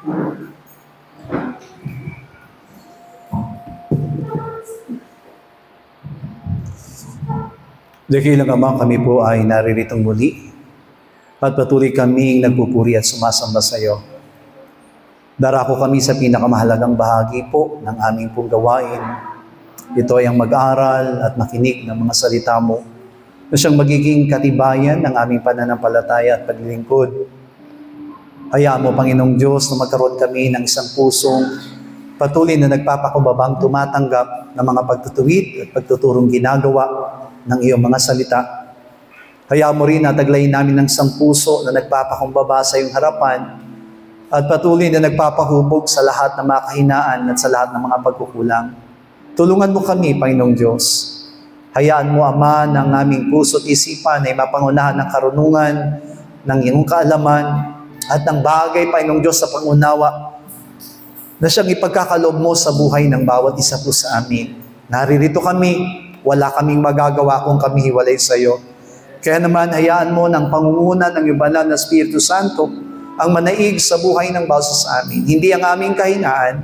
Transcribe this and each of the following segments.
Dakilang Ama, kami po ay nariritong muli at patuloy kaming nagpupuri at sumasamba sa iyo. Darako kami sa pinakamahalagang bahagi po ng aming pong gawain. Ito ay ang mag-aral at makinig ng mga salita mo na siyang magiging katibayan ng aming pananampalataya at paglilingkod. Hayaan mo, Panginoong Diyos, na magkaroon kami ng isang pusong patuloy na nagpapakubabang tumatanggap ng mga pagtutuwid at pagtuturong ginagawa ng iyong mga salita. Hayaan mo rin na taglayin namin ng isang puso na nagpapakumbaba sa iyong harapan at patuloy na nagpapahubog sa lahat ng mga kahinaan at sa lahat ng mga pagkukulang. Tulungan mo kami, Panginoong Diyos. Hayaan mo, Ama, ng aming puso at isipan ay mapangunahan ng karunungan, ng iyong kaalaman, at ng bagay, Panginoong Diyos, sa pangunawa na siyang ipagkakaloob mo sa buhay ng bawat isa po sa amin. Naririto kami, wala kaming magagawa kung kami hiwalay sa iyo. Kaya naman, hayaan mo ng pangunguna ng iyong banal na Espiritu Santo ang manaig sa buhay ng bawat isa sa amin. Hindi ang aming kahinaan,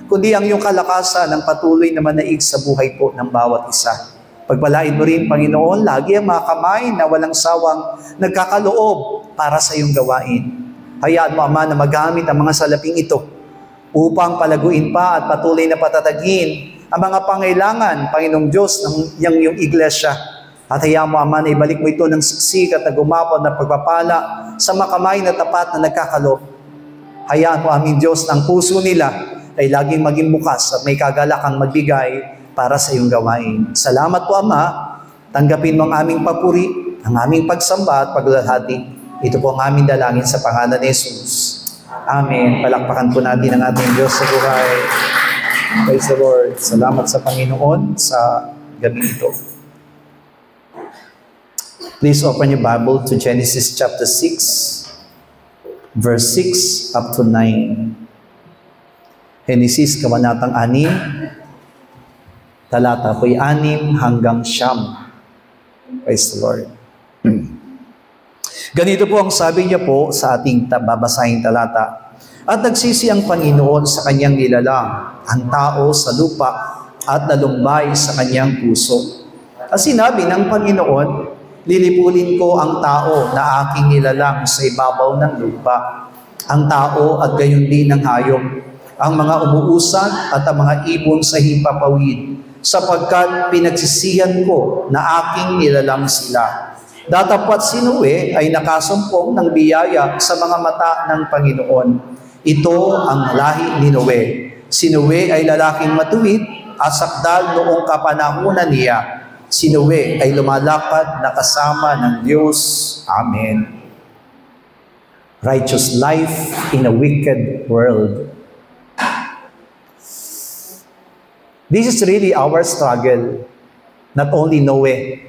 kundi ang iyong kalakasan ng patuloy na manaig sa buhay po ng bawat isa. Pagpalain mo rin, Panginoon, lagi ang mga kamay na walang sawang nagkakaloob para sa iyong gawain. Hayaan mo, Ama, na magamit ang mga salaping ito upang palaguin pa at patuloy na patatagin ang mga pangailangan, Panginoong Diyos, ng iyong iglesia. At hayaan mo, Ama, na ibalik mo ito ng siksik at nagumapod na pagpapala sa makamay na tapat na nagkakaloob. Hayaan mo, aming Diyos, na ang puso nila ay laging maging bukas at may kagalakang magbigay para sa iyong gawain. Salamat po, Ama. Tanggapin mo ang aming papuri, ang aming pagsamba at paglalahati. Ito po ang aming dalangin sa pangalan ni Jesus. Amen. Palakpakan po natin ang ating Diyos sa buhay. Praise the Lord. Salamat sa Panginoon sa gabi ito. Please open your Bible to Genesis chapter 6, verse 6 up to 9. Genesis, kabanatang 6, talata po'y 6 hanggang 9. Praise the Lord. Ganito po ang sabi niya po sa ating babasahing talata. At nagsisi ang Panginoon sa kanyang nilalang, ang tao sa lupa, at nalumbay sa kanyang puso. At sinabi ng Panginoon, lilipulin ko ang tao na aking nilalang sa ibabaw ng lupa, ang tao at gayon din ng hayop, ang mga umuusad at ang mga ibon sa himpapawid, sapagkat pinagsisihan ko na aking nilalang sila. Datapwat si Noe ay nakasumpong ng biyaya sa mga mata ng Panginoon. Ito ang lahi ni Noe. Si Noe ay lalaking matuwid at sakdal noong kapanahunan niya. Si Noe ay lumalakad na kasama ng Diyos. Amen. Righteous life in a wicked world. This is really our struggle. Not only Noe,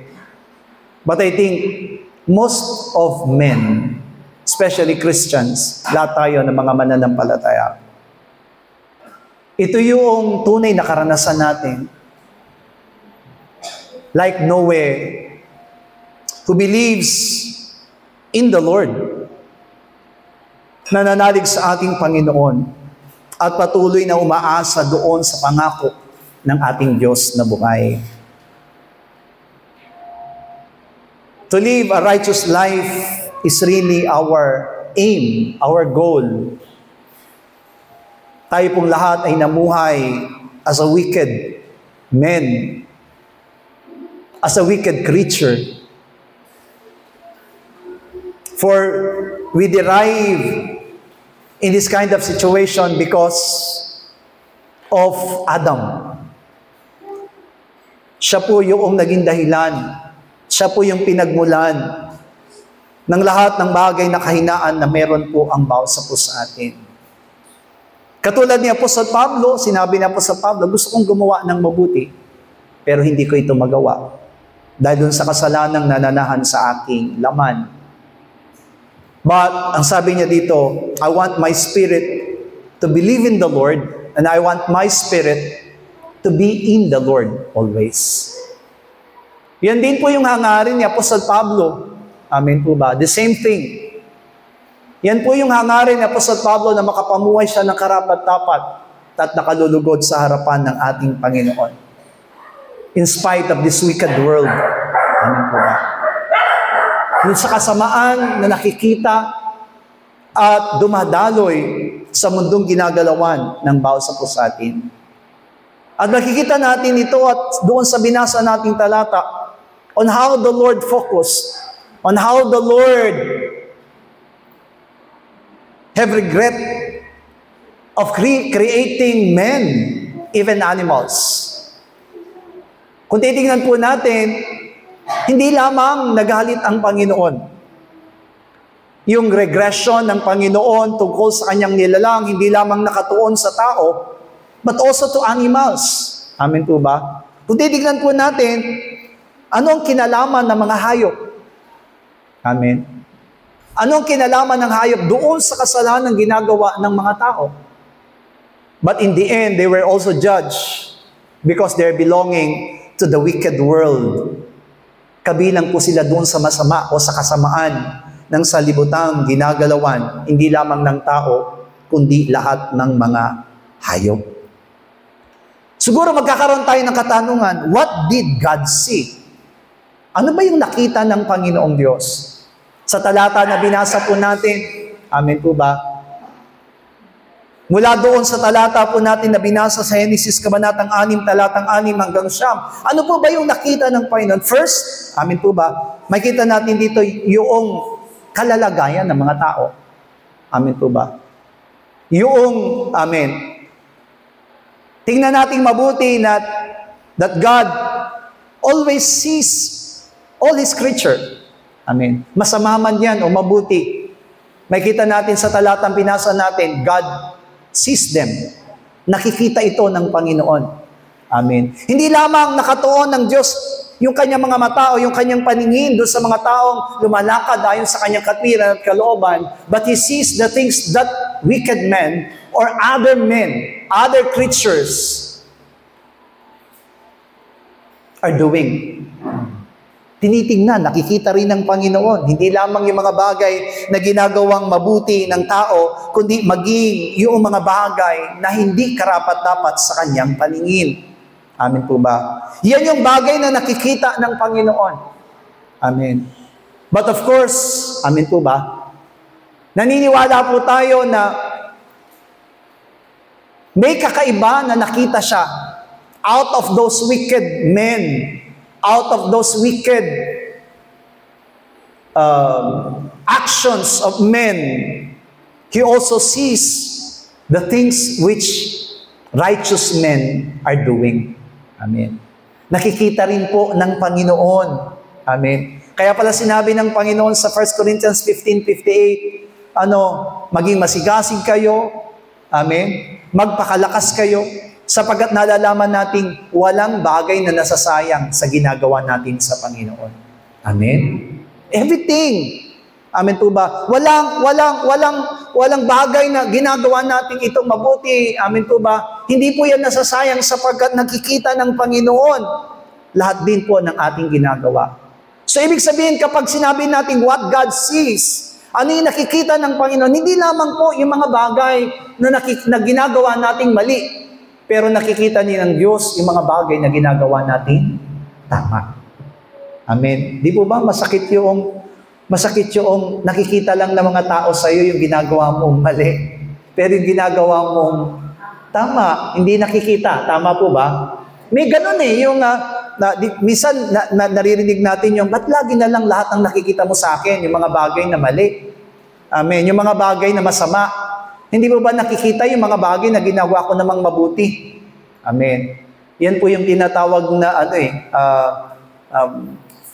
but I think most of men, especially Christians, lahat tayo ng mga mananampalataya, ito yung tunay na karanasan natin. Like Noe, who believes in the Lord, nananalig sa ating Panginoon, at patuloy na umaasa doon sa pangako ng ating Diyos na buhay. To live a righteous life is really our aim, our goal. Tayo pong lahat ay namuhay as a wicked man, as a wicked creature. For we derive in this kind of situation because of Adam. Siya po yung naging dahilan. Siya po yung pinagmulan ng lahat ng bagay na kahinaan na meron po ang bawat sa atin. Katulad ni Apostol Pablo, sinabi ni Apostol Pablo, gusto kong gumawa ng mabuti, pero hindi ko ito magawa dahil dun sa kasalanang nananahan sa aking laman. But, ang sabi niya dito, I want my spirit to believe in the Lord, and I want my spirit to be in the Lord always. Yan din po yung hangarin ni Apostol Pablo. Amen po ba? The same thing. Yan po yung hangarin ni Apostol Pablo na makapamuhay siya ng karapat-dapat at nakalulugod sa harapan ng ating Panginoon. In spite of this wicked world. Amen po ba? Yung sa kasamaan na nakikita at dumadaloy sa mundong ginagalawan ng bawat sa po sa atin. At nakikita natin ito at doon sa binasa nating talata on how the Lord focused, on how the Lord have regret of creating men, even animals. Kung titingnan po natin, hindi lamang nagalit ang Panginoon. Yung regression ng Panginoon tungkol sa kanyang nilalang, hindi lamang nakatuon sa tao, but also to animals. Amen po ba? Kung titignan po natin, ano ang kinalaman ng mga hayop? Amen. Ano ang kinalaman ng hayop doon sa kasalanan ginagawa ng mga tao? But in the end, they were also judged because they're belonging to the wicked world. Kabilang po sila doon sa masama o sa kasamaan ng salibutang ginagalawan, hindi lamang ng tao, kundi lahat ng mga hayop. Siguro magkakaroon tayo ng katanungan, what did God see? Ano ba yung nakita ng Panginoong Diyos? Sa talata na binasa po natin, amen po ba? Mula doon sa talata po natin na binasa sa Genesis, kabanatang 6, talatang 6 hanggang 9, ano po ba yung nakita ng Panginoon? First, amen po ba? Makita natin dito yung kalalagayan ng mga tao. Amen po ba? Yung, amen. Tingnan natin mabuti that God always sees all His creature. Amen. Masama man yan o mabuti. Makita natin sa talatang pinasa natin, God sees them. Nakikita ito ng Panginoon. Amen. Hindi lamang nakatuon ng Diyos yung kanyang mga mata o yung kanyang paningin doon sa mga taong lumalakad ayon sa kanyang katwiran at kalooban, but He sees the things that wicked men or other men, other creatures are doing. Tinitingnan, nakikita rin ng Panginoon. Hindi lamang yung mga bagay na ginagawang mabuti ng tao, kundi maging yung mga bagay na hindi karapat-dapat sa kanyang paningin. Amen po ba? Yan yung bagay na nakikita ng Panginoon. Amen. But of course, amen po ba? Naniniwala po tayo na may kakaiba na nakita siya out of those wicked men, out of those wicked actions of men. He also sees the things which righteous men are doing. Amen. Nakikita rin po ng Panginoon. Amen. Kaya pala sinabi ng Panginoon sa 1 Corinthians 15:58, maging masigasig kayo. Amen. Magpakalakas kayo sapagkat nalalaman nating walang bagay na nasasayang sa ginagawa natin sa Panginoon. Amen. Everything. Amen po ba? Walang bagay na ginagawa natin itong mabuti. Amen po ba? Hindi po yan nasasayang sapagkat nakikita ng Panginoon lahat din po ng ating ginagawa. So ibig sabihin kapag sinabi natin what God sees, ano yung nakikita ng Panginoon? Hindi lamang po yung mga bagay na ginagawa nating mali, pero nakikita din ng Diyos yung mga bagay na ginagawa natin tama. Amen. Di po ba masakit yung nakikita lang ng mga tao sa iyo yung ginagawa mong mali. Pero yung ginagawa mong tama, hindi nakikita. Tama po ba? May ganun yung minsan naririnig natin yung, ba't lagi na lang lahat ng nakikita mo sa akin, yung mga bagay na mali? Amen. Yung mga bagay na masama. Hindi mo ba nakikita yung mga bagay na ginagawa ko namang mabuti? Amen. Yan po yung tinatawag na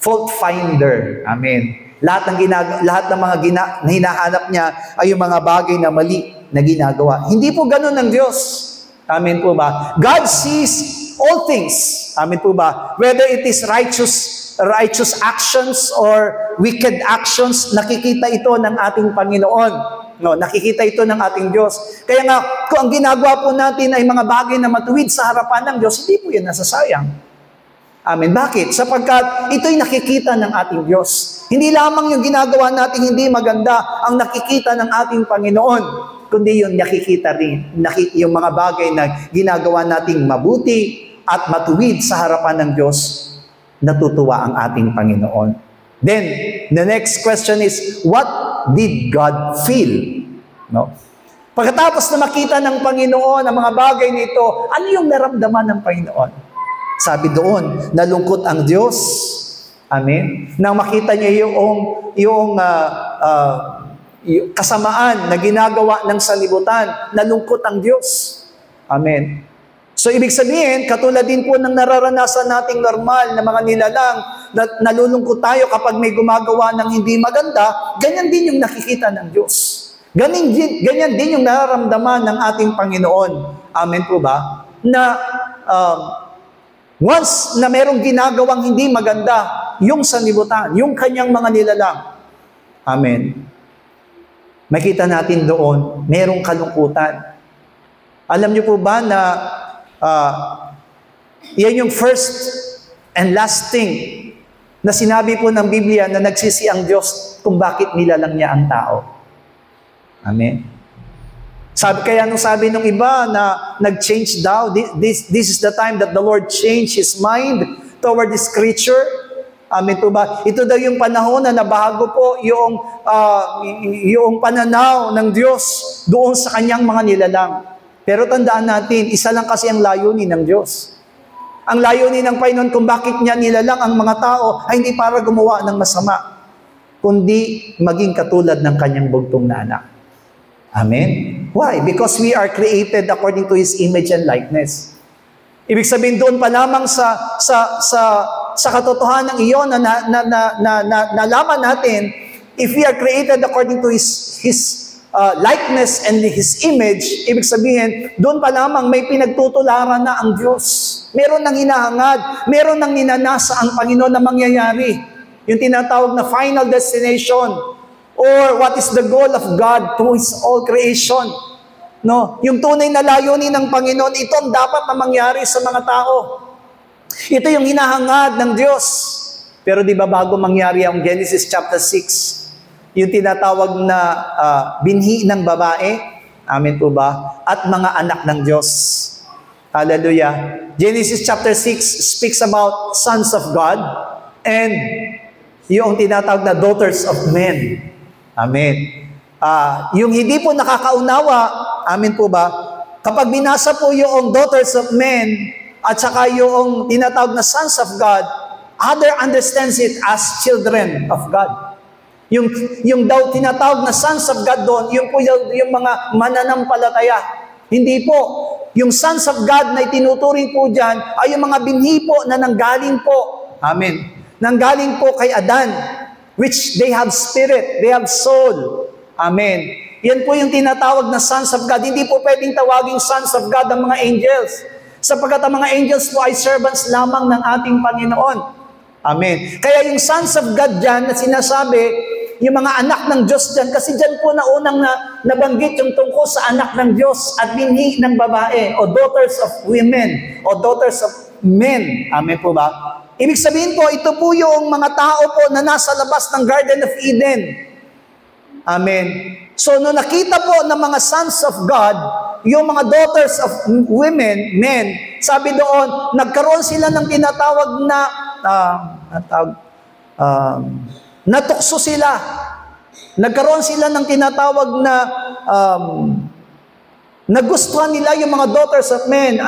fault finder. Amen. Lahat ng mga hinahanap niya ay yung mga bagay na mali na ginagawa. Hindi po ganun ng Diyos. Amen po ba? God sees all things. Amen po ba? Whether it is righteous actions or wicked actions, nakikita ito ng ating Panginoon. No, nakikita ito ng ating Diyos. Kaya nga, kung ang ginagawa po natin ay mga bagay na matuwid sa harapan ng Diyos, hindi po yan nasasayang. Amen. Bakit? Sapagkat ito'y nakikita ng ating Diyos. Hindi lamang yung ginagawa natin hindi maganda ang nakikita ng ating Panginoon, kundi yung nakikita rin, yung mga bagay na ginagawa nating mabuti at matuwid sa harapan ng Diyos, natutuwa ang ating Panginoon. Then, the next question is, what did God feel? No? Pagkatapos na makita ng Panginoon ang mga bagay nito, ano yung naramdaman ng Panginoon? Sabi doon, nalungkot ang Diyos. Amen? Nang makita niya yung kasamaan na ginagawa ng sanlibutan, nalungkot ang Diyos. Amen. So, ibig sabihin, katulad din po ng nararanasan nating normal na mga nilalang na nalulungkot tayo kapag may gumagawa ng hindi maganda, ganyan din yung nakikita ng Diyos. Ganyan din yung nararamdaman ng ating Panginoon. Amen po ba? Na once na merong ginagawang hindi maganda, yung sanlibutan, yung kanyang mga nilalang. Amen. Makita natin doon, merong kalungkutan. Alam niyo po ba na yan yung first and last thing na sinabi po ng Biblia na nagsisi ang Diyos kung bakit nilalang niya ang tao. Amen. Kaya nung sabi ng iba na nag-change daw, this is the time that the Lord changed His mind toward this creature. Amen po ba? Ito daw yung panahon na nabago po yung pananaw ng Diyos doon sa kanyang mga nilalang. Pero tandaan natin, isa lang kasi ang layunin ng Diyos. Ang layunin ng Panginoon kung bakit niya nilalang ang mga tao ay hindi para gumawa ng masama, kundi maging katulad ng kanyang bugtong na anak. Amen? Why? Because we are created according to His image and likeness. Ibig sabihin doon pa lamang sa katotohanan ng iyon na nalaman natin, if we are created according to His likeness and His image, ibig sabihin, doon pa lamang may pinagtutularan na ang Diyos. Meron nang hinahangad, meron nang ninanasa ang Panginoon na mangyayari. Yung tinatawag na final destination, or what is the goal of God to His all creation. No? Yung tunay na layunin ng Panginoon, ito ang dapat na mangyari sa mga tao. Ito yung hinahangad ng Diyos. Pero di ba bago mangyari ang Genesis chapter 6, yung tinatawag na binhi ng babae, amen po ba? At mga anak ng Diyos. Hallelujah. Genesis chapter 6 speaks about sons of God and yung tinatawag na daughters of men. Amen. Yung hindi po nakakaunawa, amen po ba? Kapag binasa po yung daughters of men at saka yung tinatawag na sons of God, other understands it as children of God. Yung daw tinatawag na sons of God doon, yung po yung mga mananampalataya. Hindi po. Yung sons of God na itinuturing po dyan ay yung mga binhi po na nanggaling po. Amen. Nanggaling po kay Adan, which they have spirit, they have soul. Amen. Yan po yung tinatawag na sons of God. Hindi po pwedeng tawaging sons of God ang mga angels. Sapagkat ang mga angels po ay servants lamang ng ating Panginoon. Amen. Kaya yung sons of God dyan na sinasabi, yung mga anak ng Diyos dyan, kasi dyan po na unang nabanggit yung tungkol sa anak ng Diyos at binhi ng babae, o daughters of women, o daughters of men. Amen po ba? Ibig sabihin po, ito po yung mga tao po na nasa labas ng Garden of Eden. Amen. So, nung nakita po ng mga sons of God, yung mga daughters of women, men, sabi doon, nagkaroon sila ng tinatawag na, natukso sila. Nagkaroon sila ng tinatawag na, nagustuhan nila yung mga daughters of men.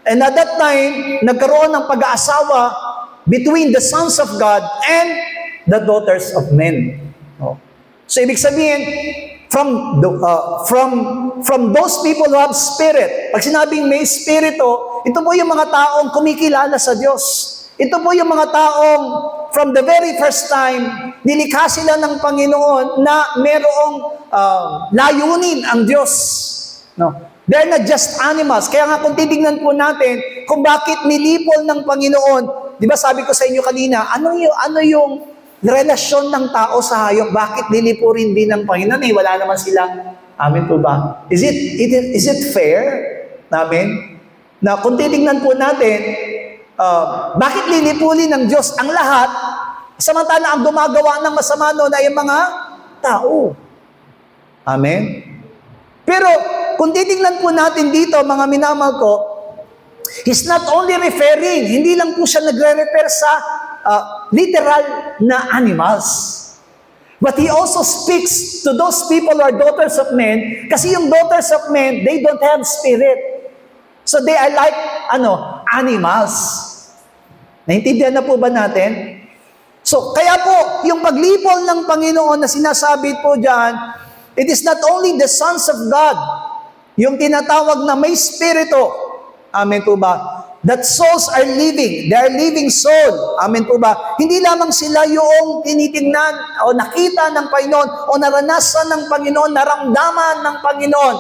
And at that time, nagkaroon ng pag-aasawa between the sons of God and the daughters of men. So, ibig sabihin, from those people who have spirit, pag sinabing may spirito, ito po yung mga taong kumikilala sa Diyos. Ito po yung mga taong from the very first time, nilikha sila ng Panginoon na merong layunin ang Diyos. No? They're not just animals. Kaya nga kung titignan po natin kung bakit nilipol ng Panginoon, di ba sabi ko sa inyo kanina, ano yung relasyon ng tao sa hayop? Bakit nilipurin din ng Panginoon? Wala naman silang, amen po ba? Is it fair? Amen? Na kung titignan po natin, Bakit lilipulin ng Diyos ang lahat, samantala ang gumagawa ng masama noon ay mga tao? Amen? Pero, kung titingnan po natin dito, mga minamahal ko, He's not only referring, hindi lang po siya nagre-refer sa literal na animals. But He also speaks to those people who are daughters of men, kasi yung daughters of men, they don't have spirit. So they are like, animals. Naintindihan na po ba natin? So, kaya po, yung paglipol ng Panginoon na sinasabi po dyan, it is not only the sons of God, yung tinatawag na may spirito. Amen po ba? That souls are living. They are living soul. Amen po ba? Hindi lamang sila yung tinitingnan o nakita ng Panginoon o naranasan ng Panginoon, naramdaman ng Panginoon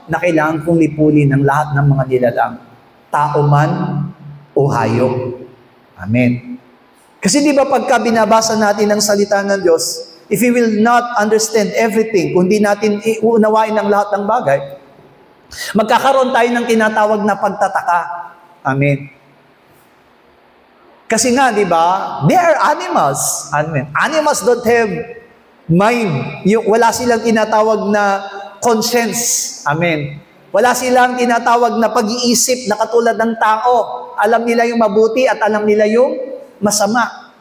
na kailangan kong lipulin ng lahat ng mga nilalang, tao man o hayop. Amen. Kasi di ba pagka binabasa natin ang salita ng Diyos, if we will not understand everything, kung di natin uunawain ang lahat ng bagay, magkakaroon tayo ng tinatawag na pagtataka. Amen. Kasi nga, di ba, they are animals. Amen. Animals don't have mind. Wala silang tinatawag na conscience. Amen. Wala silang tinatawag na pag-iisip na katulad ng tao. Alam nila yung mabuti at alam nila yung masama.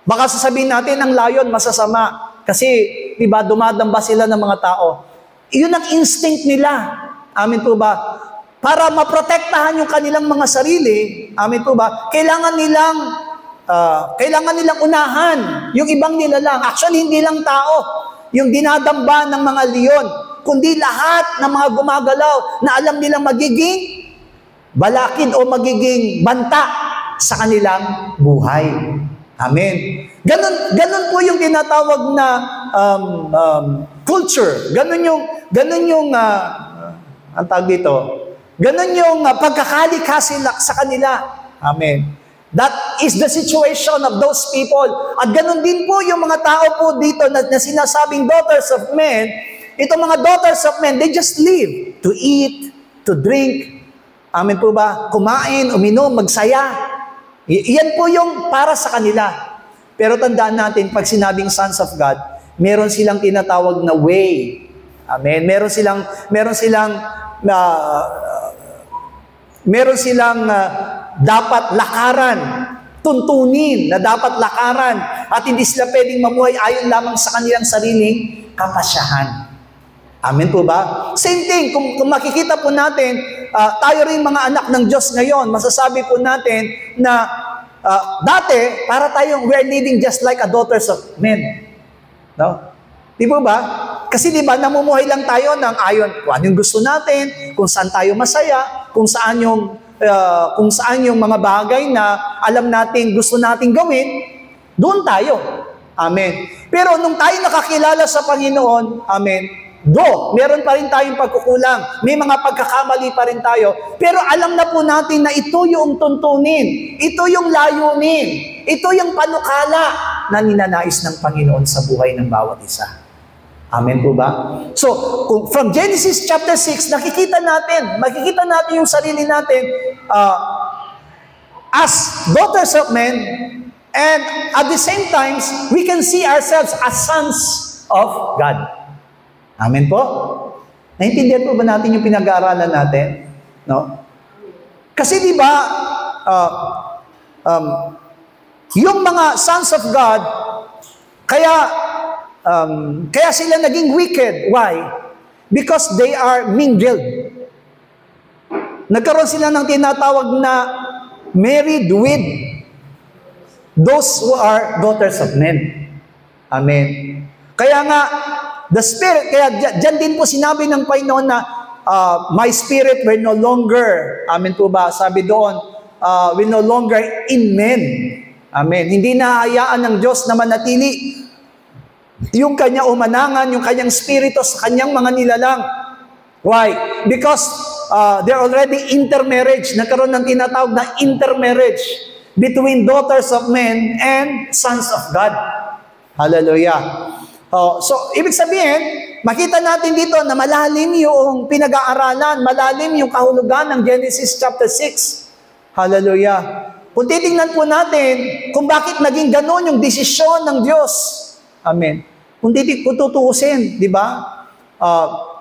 Baka sasabihin natin ang layon masasama. Kasi, di ba, dumadamba sila ng mga tao. Yun ang instinct nila. Amen po ba? Para maprotektahan yung kanilang mga sarili, amen po ba? Kailangan nilang unahan yung ibang nilalang. Actually, hindi lang tao yung dinadamba ng mga leon, kundi lahat ng mga gumagalaw na alam nilang magiging balakid o magiging banta sa kanilang buhay. Amen. Ganun po yung tinatawag na culture. Ganun yung ang tawag dito. Ganun yung pagkakalikha sila sa kanila. Amen. That is the situation of those people. At ganun din po yung mga tao po dito na sinasabing daughters of men. Itong mga daughters of men, they just live to eat, to drink. Amen po ba? Kumain, uminom, magsaya. Iyan po yung para sa kanila. Pero tandaan natin, pag sinabing sons of God, meron silang tinatawag na way. Amen. Meron silang dapat lakaran, tuntunin na dapat lakaran at hindi sila pwedeng mamuhay ayon lamang sa kanilang sariling kapasyahan. Amen po ba? Same thing, kung makikita po natin, tayo rin mga anak ng Diyos ngayon, masasabi po natin na dati, para tayong we're living just like a daughters of men. No? Di po ba? Kasi di ba, namumuhay lang tayo ng ayon kung ano yung gusto natin, kung saan tayo masaya, kung saan yung mga bagay na alam natin, gusto natin gawin, doon tayo. Amen. Pero nung tayo nakakilala sa Panginoon, amen, meron pa rin tayong pagkukulang. May mga pagkakamali pa rin tayo. Pero alam na po natin na ito yung tuntunin, ito yung layunin, ito yung panukala na ninanais ng Panginoon sa buhay ng bawat isa. Amen po ba? So, from Genesis chapter 6, makikita natin yung sarili natin as daughters of men, and at the same time, we can see ourselves as sons of God. Amen po? Naintindihan po ba natin yung pinag-aaralan natin? No? Kasi di ba, yung mga sons of God, kaya sila naging wicked. Why? Because they are mingled. Nagkaroon sila ng tinatawag na married with those who are daughters of men. Amen. Kaya nga, the Spirit, kaya dyan din po sinabi ng Panginoon na my spirit will no longer, amen po ba, sabi doon, will no longer in men. Amen. Hindi na hayaan ng Diyos na manatili yung kanya umanangan, yung kanyang spirito sa kanyang mga nilalang. Why? Because they're already intermarriage. Nagkaroon ng tinatawag na intermarriage between daughters of men and sons of God. Hallelujah. So, ibig sabihin, makita natin dito na malalim yung pinag-aaralan, malalim yung kahulugan ng Genesis chapter 6. Hallelujah. Kung titingnan po natin kung bakit naging ganon yung desisyon ng Diyos. Amen. Kung tutuusin, di ba?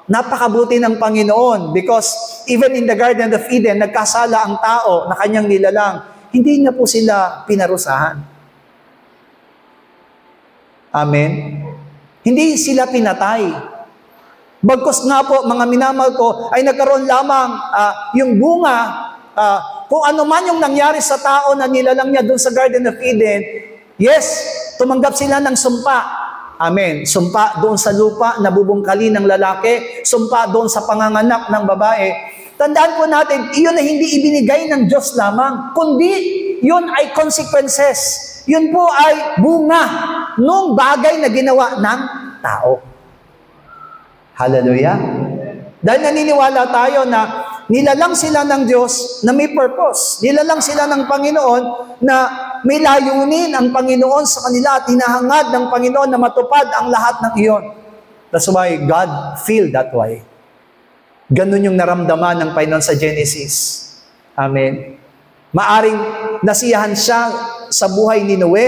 Napakabuti ng Panginoon because even in the Garden of Eden, nagkasala ang tao na kanyang nilalang. Hindi niya po sila pinarusahan. Amen. Hindi sila pinatay. Bagkus nga po, mga minamahal ko, ay nagkaroon lamang yung bunga, kung ano man yung nangyari sa tao na nilalang niya doon sa Garden of Eden, yes, tumanggap sila ng sumpa. Amen. Sumpa doon sa lupa na bubungkali ng lalaki, sumpa doon sa panganganak ng babae. Tandaan po natin, iyon ay hindi ibinigay ng Diyos lamang, kundi yun ay consequences. Yun po ay bunga nung bagay na ginawa ng tao. Hallelujah. Dahil naniniwala tayo na nilalang sila ng Diyos na may purpose. Nilalang sila ng Panginoon na may layunin ang Panginoon sa kanila at hinahangad ng Panginoon na matupad ang lahat ng iyon. That's why God feel that way. Ganun yung naramdaman ng Panginoon sa Genesis. Amen. Maaring nasiyahan siya sa buhay ni Noe,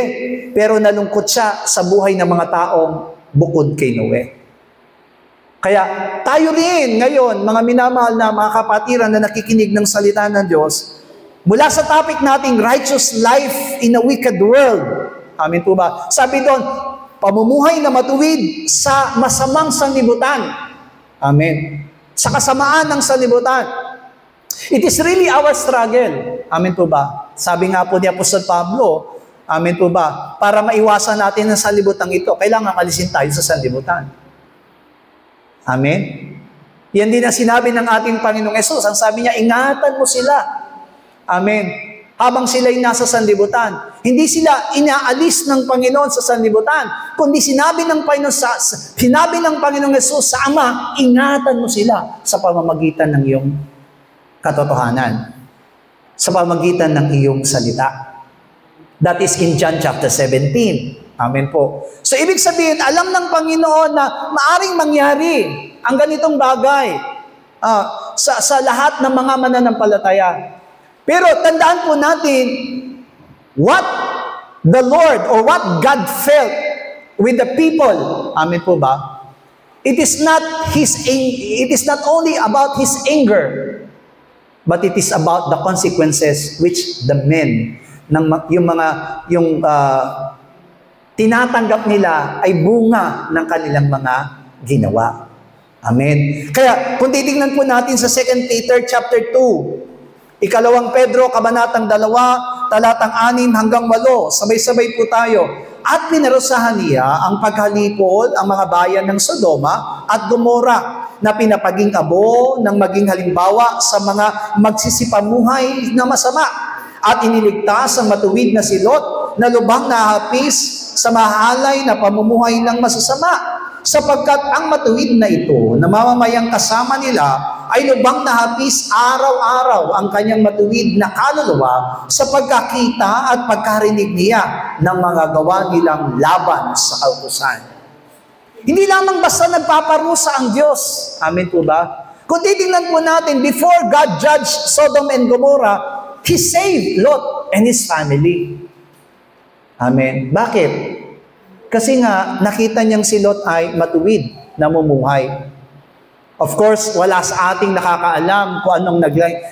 pero nalungkot siya sa buhay ng mga taong bukod kay Noe. Kaya tayo rin ngayon, mga minamahal na mga kapatiran na nakikinig ng salita ng Diyos, mula sa topic nating righteous life in a wicked world. Amen po ba? Sabi doon, pamumuhay na matuwid sa masamang sanlibutan. Amen. Sa kasamaan ng sanlibutan. It is really our struggle. Amen po ba? Sabi nga po ni Apostol Pablo, amen po ba? Para maiwasan natin ang sanlibutan ito, kailangan alisin tayo sa sanlibutan. Amen? Yan din ang sinabi ng ating Panginoong Hesus. Ang sabi niya, ingatan mo sila. Amen. Habang sila'y nasa sanlibutan. Hindi sila inaalis ng Panginoon sa sanlibutan, kundi sinabi ng Panginoong Hesus sa Ama, ingatan mo sila sa pamamagitan ng iyong katotohanan. Sa pamamagitan ng iyong salita. That is in John chapter 17. Amen po. So, ibig sabihin, alam ng Panginoon na maaring mangyari ang ganitong bagay sa lahat ng mga mananampalataya. Pero tandaan po natin, what the Lord or what God felt with the people, amen po ba? It is not only about His anger, but it is about the consequences which the men, yung tinatanggap nila ay bunga ng kanilang mga ginawa. Amen. Kaya, kung titingnan po natin sa 2 Peter chapter 2, Ikalawang Pedro, kabanatang 2, talatang 6 hanggang 8, sabay-sabay po tayo. At pinarusahan niya ang paghalipol ang mga bayan ng Sodoma at Gomora na pinapaging abo ng maging halimbawa sa mga magsisipamuhay na masama at iniligtas ang matuwid na si Lot na lubhang nahapis sa mahalay na pamumuhay ng masasama, sapagkat ang matuwid na ito na mamamayang kasama nila ay lubhang nahapis araw-araw ang kanyang matuwid na kaluluwa sa pagkakita at pagkarinig niya ng mga gawa nilang laban sa kautusan. Hindi lamang basta nagpaparusa ang Diyos. Amen po ba? Kung titingnan po natin, before God judged Sodom and Gomorrah, He saved Lot and his family. Amen. Bakit? Kasi nga, nakita niyang si Lot ay matuwid, namumuhay. Of course, wala sa ating nakakaalam kung anong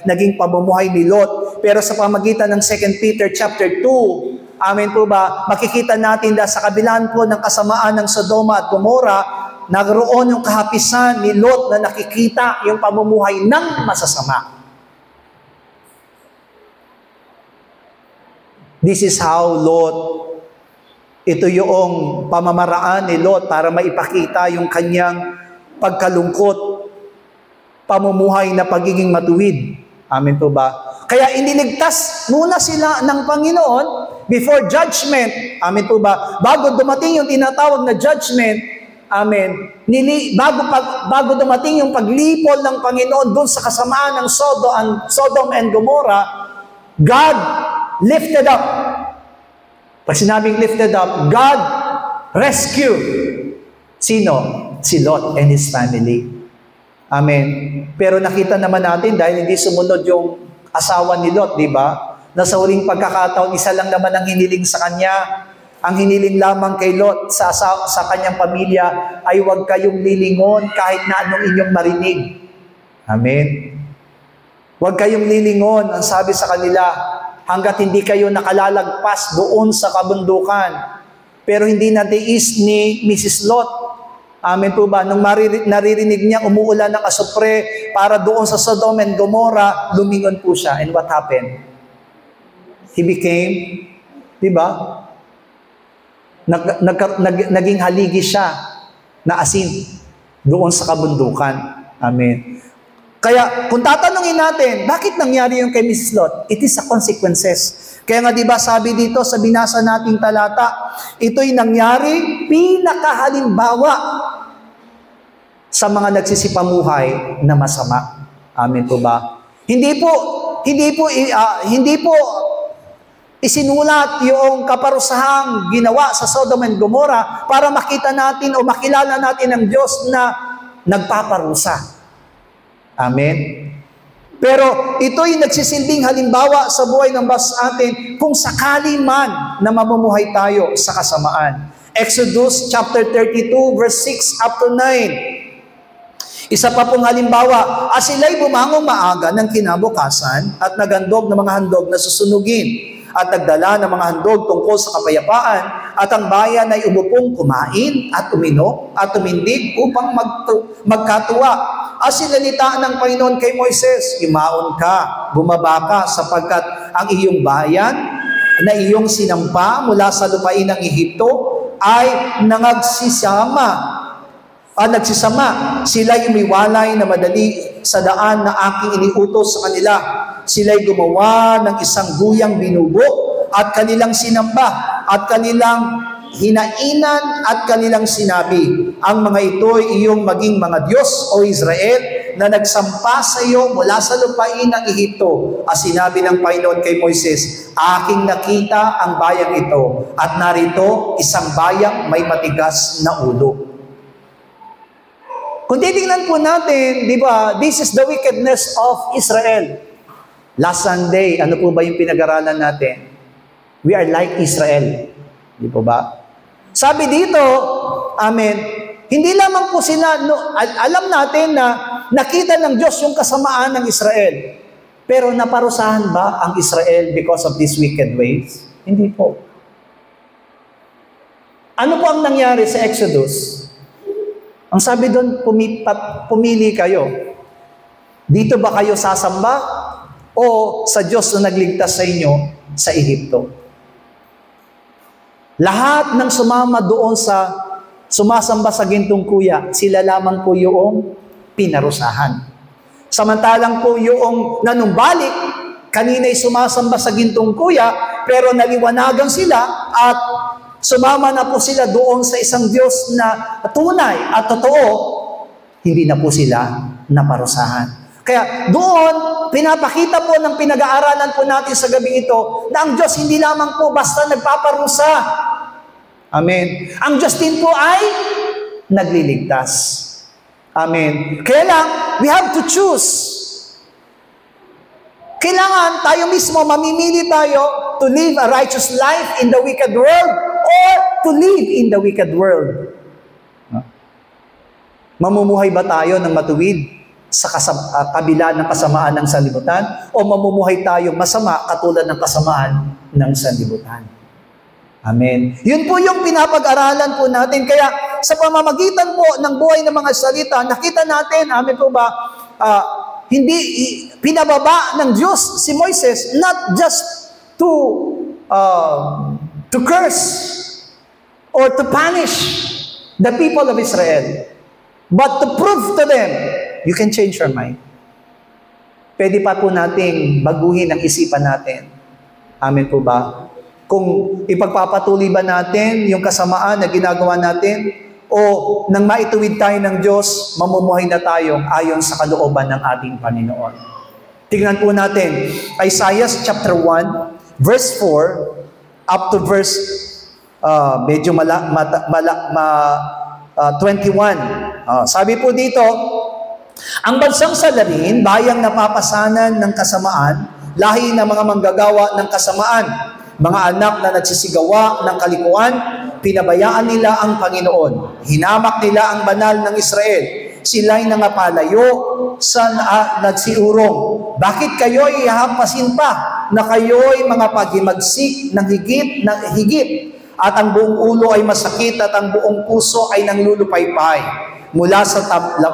naging pamumuhay ni Lot. Pero sa pamagitan ng 2 Peter chapter 2, amen po ba, makikita natin na sa kabilaan po ng kasamaan ng Sodoma at Gomora, nagroon yung kahapisan ni Lot na nakikita yung pamumuhay ng masasama. This is how Lot, ito yung pamamaraan ni Lot para maipakita yung kanyang pagkalungkot, pamumuhay na pagiging matuwid. Amen po ba? Kaya iniligtas muna sila ng Panginoon before judgment. Amen po ba? Bago dumating yung tinatawag na judgment, amen, bago dumating yung paglipol ng Panginoon doon sa kasamaan ng Sodom and Gomorrah, God lifted up. Pag sinabing lifted up, God rescued. Sino? Si Lot and his family. Amen. Pero nakita naman natin dahil hindi sumunod yung asawa ni Lot, di ba? Na sa huling pagkakataon, isa lang naman ang hiniling sa kanya. Ang hiniling lamang kay Lot sa kanyang pamilya ay huwag kayong lilingon kahit na anong inyong marinig. Amen. Huwag kayong lilingon, ang sabi sa kanila, hanggat hindi kayo nakalalagpas doon sa kabundukan. Pero hindi natiis ni Mrs. Lot. Amen po ba? Nung naririnig niya umuulan ng asupre para doon sa Sodom and Gomorrah, lumingon po siya. And what happened? He became, di ba? Naging haligi siya na asin doon sa kabundukan. Amen. Kaya kung tatanungin natin, bakit nangyari yung kay Mrs. Lot? It is a consequences. Kaya nga di ba sabi dito sa binasa nating talata, ito'y nangyari pinakahalimbawa sa mga nagsisipamuhay na masama. Amen po ba? Hindi po isinulat yung kaparusahang ginawa sa Sodom and Gomorrah para makita natin o makilala natin ang Diyos na nagpaparusa. Amen? Pero ito'y nagsisilbing halimbawa sa buhay ng atin kung sakali man na mamumuhay tayo sa kasamaan. Exodus chapter 32 verse 6 up to 9. Isa pa pong halimbawa, sila'y bumangong maaga ng kinabukasan at naghandog ng mga handog na susunugin at nagdala ng mga handog tungkol sa kapayapaan at ang bayan ay umupong kumain at uminom at tumindig upang magkatuwa. Sinalita ng Panginoon kay Moises, "Imaon ka, bumaba ka sapagkat ang iyong bayan na iyong sinampa mula sa lupain ng Ehipto ay nagsisama. Sila'y umiwalay na madali sa daan na aking iniutos sa kanila. Sila'y gumawa ng isang guyang binubo at kanilang sinamba at kanilang hinainan at kanilang sinabi, ang mga ito ay iyong maging mga Diyos o Israel na nagsampa sa iyo mula sa lupain ng Ehipto." Sinabi ng Panginoon kay Moises, "Aking nakita ang bayang ito at narito isang bayang may matigas na ulo." Kung titingnan po natin, di ba, this is the wickedness of Israel. Last Sunday, ano po ba yung pinag-aralan natin? We are like Israel. Di po ba? Sabi dito, amen, hindi lamang po sila, alam natin na nakita ng Diyos yung kasamaan ng Israel. Pero naparusahan ba ang Israel because of these wicked ways? Hindi po. Ano po ang nangyari sa Exodus? Ang sabi doon, pumili kayo. Dito ba kayo sasamba o sa Diyos na nagligtas sa inyo sa Ehipto? Lahat ng sumama doon sa sumasamba sa gintong kuya, sila lamang po yung pinarusahan. Samantalang po yung nanumbalik, kanina'y sumasamba sa gintong kuya, pero naliwanagan sila at sumama na po sila doon sa isang Diyos na tunay at totoo, hindi na po sila naparusahan. Kaya doon, pinapakita po ng pinag-aaralan po natin sa gabi ito na ang Diyos hindi lamang po basta nagpaparusa. Amen. Ang Diyos din po ay nagliligtas. Amen. Kaya lang, we have to choose. Kailangan tayo mismo, mamimili tayo to live a righteous life in the wicked world or to live in the wicked world. Mamumuhay ba tayo ng matuwid sa kabila ng kasamaan ng sanlibutan o mamumuhay tayo masama katulad ng kasamaan ng sanlibutan? Amen. Yun po yung pinapag-aralan po natin. Kaya sa pamamagitan po ng buhay ng mga salita, nakita natin, amen po ba, hindi pinababa ng Diyos si Moises not just to curse or to punish the people of Israel, but to prove to them, you can change your mind. Pwede pa po nating baguhin ang isipan natin. Amen po ba? Kung ipagpapatuloy ba natin yung kasamaan na ginagawa natin o nang maituwid tayo ng Diyos, mamumuhay na tayong ayon sa kalooban ng ating Panginoon. Tingnan po natin, Isaiah chapter 1, verse 4, up to verse 21. Sabi po dito, ang bansang salarin, bayang napapasanan ng kasamaan, lahi ng mga manggagawa ng kasamaan, mga anak na nagsisigawa ng kalikuan, pinabayaan nila ang Panginoon. Hinamak nila ang banal ng Israel. Sila'y nangapalayo sa nagsiurong. Bakit kayo'y hahampasin pa na kayo'y mga paghimagsik ng higit at ang buong ulo ay masakit at ang buong puso ay nanglulupaypay. Mula sa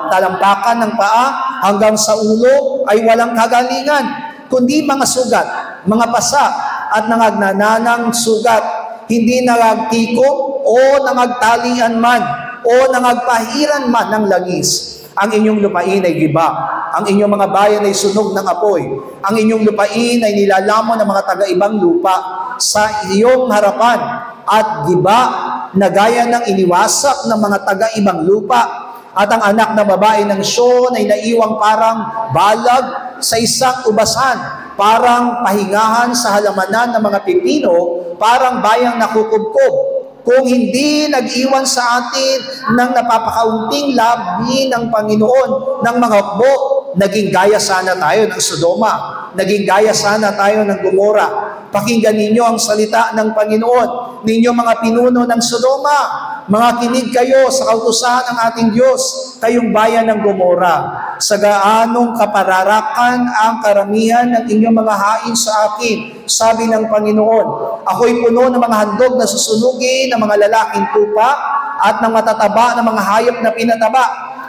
talampakan ng paa hanggang sa ulo ay walang kagalingan, kundi mga sugat, mga pasa at nangagnananang sugat, hindi nangagtikom o nangagtalian man o nangagpahiran man ng langis. Ang inyong lupain ay giba, ang inyong mga bayan ay sunog ng apoy, ang inyong lupain ay nilalamon ng mga taga-ibang lupa sa iyong harapan at giba na gaya ng iniwasak ng mga taga-ibang lupa. At ang anak na babae ng Sion ay naiwang parang balag sa isang ubasan, parang pahingahan sa halamanan ng mga pipino, parang bayang nakukubkob. Kung hindi nag-iwan sa atin ng napapakaunting labi ng Panginoon ng mga hukbo, naging gaya sana tayo ng Sodoma, naging gaya sana tayo ng Gomora. Pakinggan ninyo ang salita ng Panginoon, ninyo mga pinuno ng Sodoma, mga kinig kayo sa kautusan ng ating Diyos, kayong bayan ng Gomora. Sa gaanong kapararakan ang karamihan ng inyong mga hain sa akin, sabi ng Panginoon. Ako'y puno ng mga handog na susunugin ng mga lalaking tupa at ng matataba ng mga hayop na pinataba.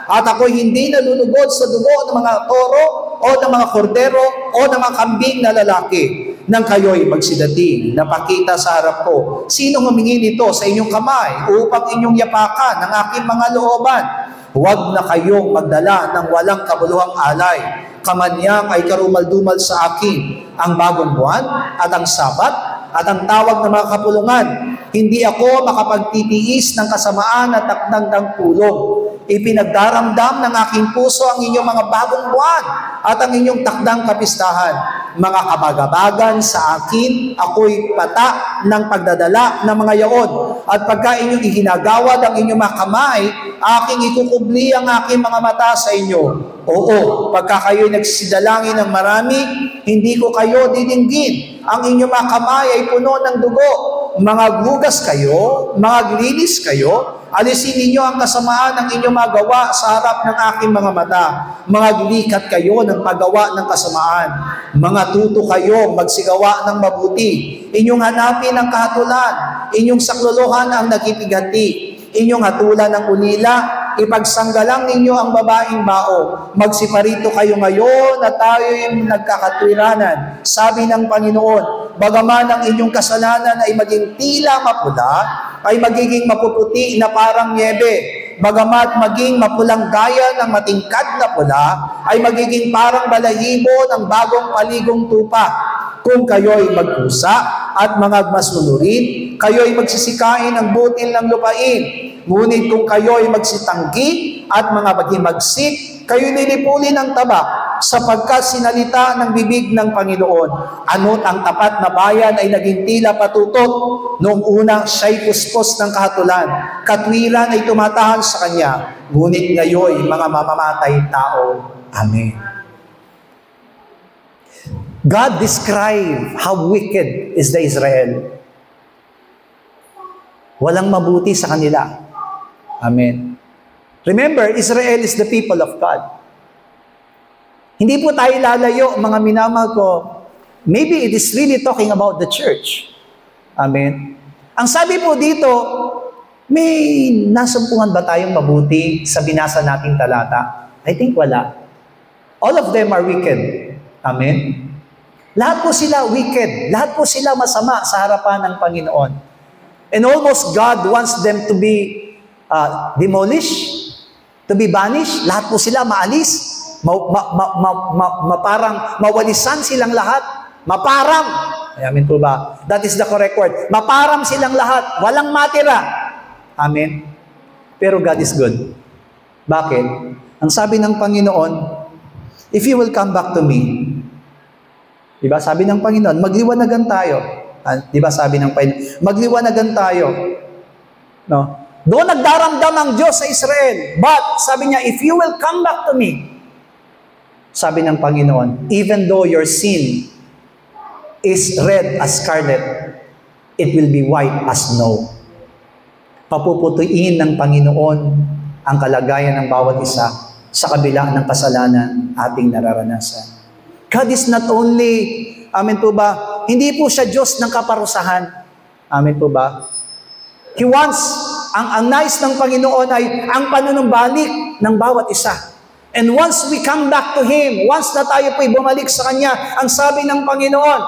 At ako'y hindi nalulugod sa dugo ng mga toro o ng mga kordero o ng mga kambing na lalaki. Nang kayo'y magsidating, napakita sa harap ko, sinong humingi nito sa inyong kamay upang inyong yapakan ng aking mga looban? Huwag na kayong magdala ng walang kabuluhang alay. Kamanyang ay karumal-dumal sa akin ang bagong buwan at ang sabat at ang tawag ng mga kapulungan. Hindi ako makapagtitiis ng kasamaan at takdang ng pulong. Ipinagdaramdam ng aking puso ang inyong mga bagong buwan at ang inyong takdang kapistahan. Mga kabagabagan sa akin, ako'y pata ng pagdadala ng mga yaon. At pagka inyong ihinagawad ang inyong mga kamay, aking ikukubli ang aking mga mata sa inyo. Oo, pagka kayo'y nagsisidalangin ng marami, hindi ko kayo didinggin. Ang inyong mga kamay ay puno ng dugo. Mga gugas kayo, mga glinis kayo, alisin ninyo ang kasamaan ng inyong magawa sa harap ng aking mga mata. Mga likat kayo ng paggawa ng kasamaan. Mga tuto kayo, magsigawa ng mabuti. Inyong hanapin ang kahatulan. Inyong saklolohan ang nagipigati. Inyong hatulan ng ulila. Ipagsanggalang ninyo ang babaeng bao. Magsiparito kayo ngayon at tayo'y nagkakatwiranan. Sabi ng Panginoon, bagaman ang inyong kasalanan ay maging tila mapula, ay magiging mapuputi na parang niebe. Bagamat maging mapulang gaya ng matingkad na pula, ay magiging parang balahibo ng bagong paligong tupa. Kung kayo'y magkusa at mga masunurin, kayo'y magsisikain ng butil ng lupain. Ngunit kung kayo'y magsitanggi at mga maghimagsik, kayo'y nilipulin ng taba, sapagkat sinalita ng bibig ng Panginoon. Ano't ang tapat na bayan ay naging tila patutot. Noong una, siya'y puspos ng kahatulan. Katwiran ay tumatahan sa kanya. Ngunit ngayon, mga mamamatay tao. Amen. God described how wicked is the Israel. Walang mabuti sa kanila. Amen. Remember, Israel is the people of God. Hindi po tayo lalayo, mga minamahal ko. Maybe it is really talking about the church. Amen. Ang sabi po dito, may nasumpungan ba tayong mabuti sa binasa nating talata? I think wala. All of them are wicked. Amen. Lahat po sila wicked. Lahat po sila masama sa harapan ng Panginoon. And almost God wants them to be demolished, to be banished. Lahat po sila maalis. Maparang mawalisan silang lahat. Maparam. Amen po ba? That is the correct word. Maparam silang lahat. Walang matira. Amen. Pero God is good. Bakit? Ang sabi ng Panginoon, if you will come back to me, diba sabi ng Panginoon, magliwanagan tayo. Diba sabi ng Panginoon, magliwanagan tayo. No? Doon nagdaramdam ang Diyos sa Israel. But, sabi niya, if you will come back to me, sabi ng Panginoon, even though your sin is red as scarlet, it will be white as snow. Papuputuin ng Panginoon ang kalagayan ng bawat isa sa kabila ng kasalanan ating nararanasan. God is not only, amen po ba, hindi po siya Diyos ng kaparusahan. Amen po ba? He wants, ang nais ng Panginoon ay ang panunumbalik ng bawat isa. And once we come back to Him, once na tayo po'y bumalik sa Kanya, ang sabi ng Panginoon,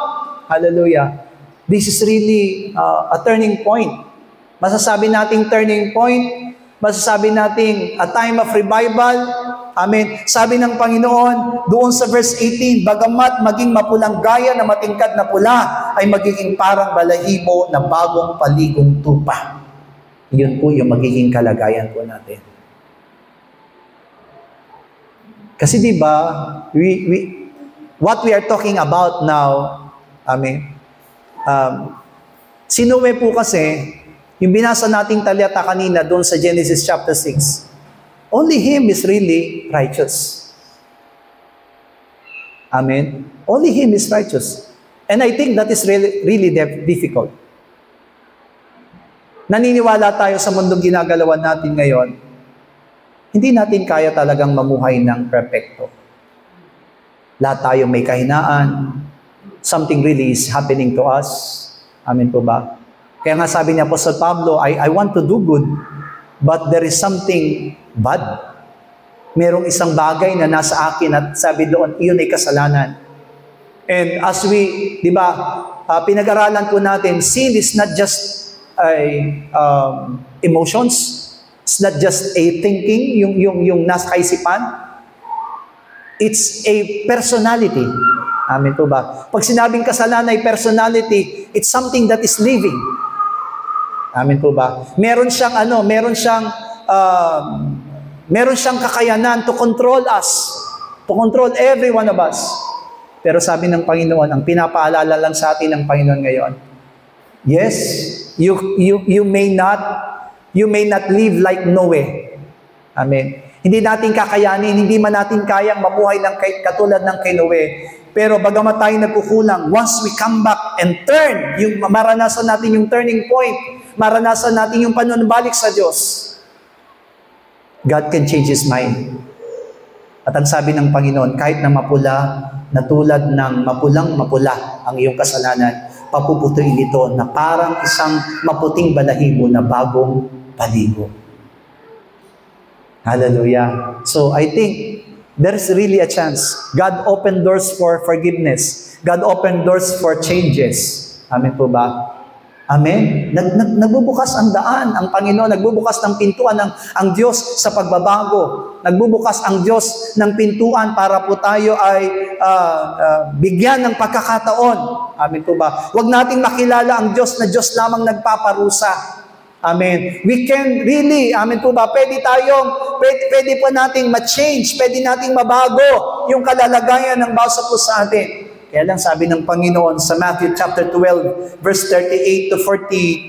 hallelujah, this is really a turning point. Masasabi nating turning point, masasabi nating a time of revival. Amen. Sabi ng Panginoon, doon sa verse 18, bagamat maging mapulang gaya na matingkad na pula, ay magiging parang balahibo na bagong paligong tupa. Yun po yung magiging kalagayan po natin. Kasi di ba, what we are talking about now, amen, si Noe po kasi, yung binasa nating talata kanina doon sa Genesis chapter 6, only him is really righteous. Amen? Only him is righteous. And I think that is really difficult. Naniniwala tayo sa mundong ginagalawan natin ngayon, hindi natin kaya talagang mamuhay ng perfecto. Lahat tayo may kahinaan. Something really is happening to us. Amen po ba? Kaya nga sabi ni Apostle Pablo, I want to do good, but there is something bad. Merong isang bagay na nasa akin at sabi doon, iyon ay kasalanan. And as we, di ba, pinag-aralan po natin, sin is not just emotions, it's not just a thinking, yung nasa kaisipan. It's a personality. Amen po ba? Pag sinabing kasalanan ay personality, it's something that is living. Amen po ba? Meron siyang kakayanan to control us, to control every one of us. Pero sabi ng Panginoon, ang pinapaalala lang sa atin ng Panginoon ngayon, yes, you may not live like Noe. Amen. Hindi natin kakayanin, hindi man natin kayang mabuhay ng katulad ng kay Noe. Pero bagamat tayo nagkukulang, once we come back and turn, yung maranasan natin yung turning point, maranasan natin yung panunumbalik sa Diyos, God can change His mind. At ang sabi ng Panginoon, kahit na mapula, na tulad ng mapulang-mapula ang iyong kasalanan, papuputuin ito na parang isang maputing balahibo na bagong paligo. Hallelujah. So I think there's really a chance. God opened doors for forgiveness. God opened doors for changes. Amen po ba? Amen? Nagbubukas ang daan, ang Panginoon, nagbubukas ng pintuan ang Diyos sa pagbabago. Nagbubukas ang Diyos ng pintuan para po tayo ay bigyan ng pagkakataon. Amen po ba? Huwag nating makilala ang Diyos na Diyos lamang nagpaparusa. Amen. We can really, amen po ba, pwede po nating ma-change, pwede nating mabago yung kalalagayan ng bawat po sa atin. Kaya lang sabi ng Panginoon sa Matthew chapter 12, verse 38 to 43,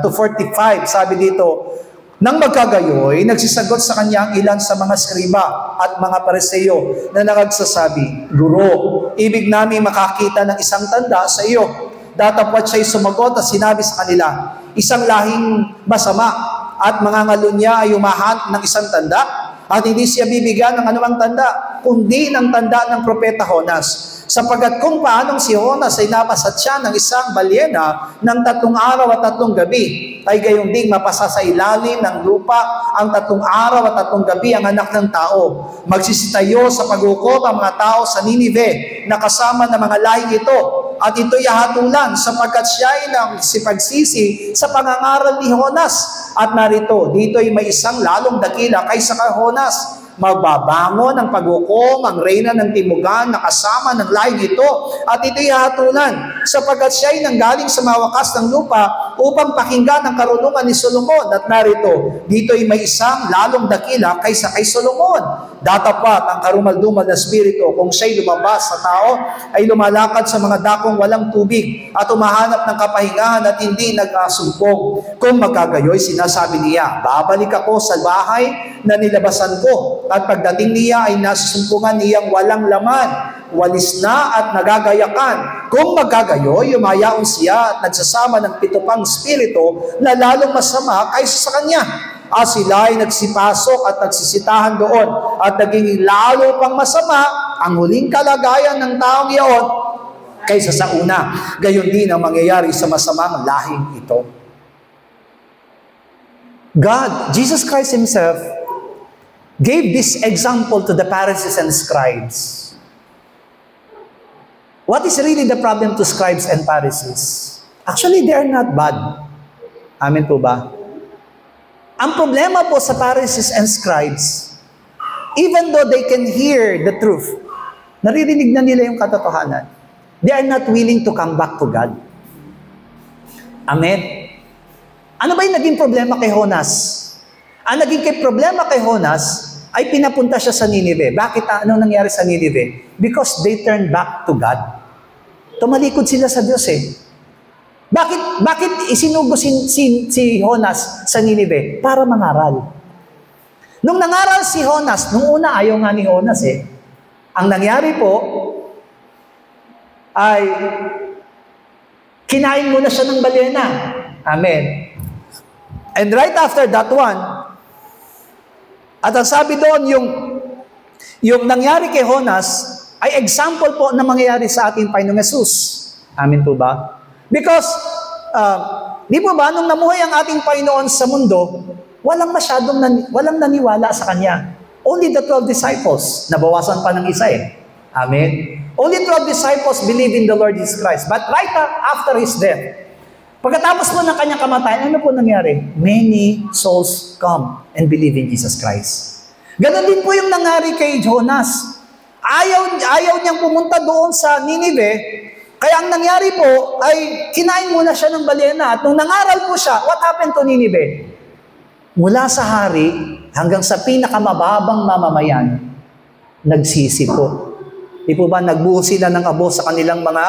to 45, sabi dito, nang magkagayoy, nagsisagot sa kanya ang ilan sa mga skriba at mga Pariseo na nagsasabi, Guro, ibig namin makakita ng isang tanda sa iyo. Datapwat siya'y sumagot at sinabi sa kanila, isang lahing masama at mangangalo niya ay umahanap ng isang tanda at hindi siya bibigyan ng anumang tanda, kundi ng tanda ng propeta Jonas. Sapagkat kung paanong si Jonas ay napasat siya ng isang balyena ng 3 araw at 3 gabi, ay gayon ding mapasa sa ilalim ng lupa ang 3 araw at 3 gabi ang anak ng tao. Magsisitayo sa paghukom ang mga tao sa Ninive na kasama ng mga lahing ito, at ito'y hatulan sapagkat siya ay nagsipagsisi sa pangangaral ni Jonas. At narito, dito'y may isang lalong dakila kaysa kay Jonas. Magbabangon ang paghukom ang reyna ng timugan na kasama ng lahing ito, at ito'y hatulan sapagkat siya ay nanggaling sa mawakas ng lupa upang pakinggan ang karunungan ni Solomon. At narito, dito'y may isang lalong dakila kaysa kay Solomon. Datapat ang karumaldumal na spirito kung siya'y lumabas sa tao ay lumalakad sa mga dakong walang tubig at umahanap ng kapahingahan at hindi nag-asumpong. Kung magkagayoy, sinasabi niya, babalik ako sa bahay na nilabasan ko, at pagdating niya ay nasusumpungan niyang walang laman, walis na at nagagayakan, Kung magkagayo, yumayaon siya at nagsasama ng 7 pang espiritu na lalong masama kaysa sa kanya. At sila ay nagsipasok at nagsisitahan doon at naging lalo pang masama ang huling kalagayan ng taong iyon kaysa sa una. Gayon din ang mangyayari sa masamang lahing ito. God, Jesus Christ Himself, gave this example to the Pharisees and scribes. What is really the problem to scribes and Pharisees? Actually, they are not bad. Amen po ba? Ang problema po sa Pharisees and scribes, even though they can hear the truth, naririnig na nila yung katotohanan, they are not willing to come back to God. Amen? Ano ba yung naging problema kay Jonas? Ang naging problema kay Jonas ay pinapunta siya sa Nineveh. Bakit? Anong nangyari sa Nineveh? Because they turned back to God. Tumalikod sila sa Diyos eh. Bakit isinugo si Jonas sa Nineveh? Para mangaral. Nung nangaral si Jonas, nung una ayaw nga ni Jonas eh. Ang nangyari po ay kinain muna siya ng balena. Amen. And right after that one, at ang sabi doon, yung nangyari kay Jonas ay example po na mangyayari sa ating Panginoong Hesus. Amen po ba? Because, di po ba, nung namuhay ang ating Panginoon sa mundo, walang naniwala sa Kanya. Only the 12 disciples. Nabawasan pa ng isa eh. Amen? Only 12 disciples believe in the Lord Jesus Christ. But right after His death, pagkatapos po ng Kanyang kamatayan, ano po nangyari? Many souls come and believe in Jesus Christ. Ganon din po yung nangyari kay Jonas. Ayaw niyang pumunta doon sa Nineveh, kaya ang nangyari po ay kinain muna siya ng balena. At nung nangaral po siya, what happened to Nineveh? Mula sa hari hanggang sa pinakamababang mamamayan, nagsisi po. Di po ba nagbuo sila ng abo sa kanilang mga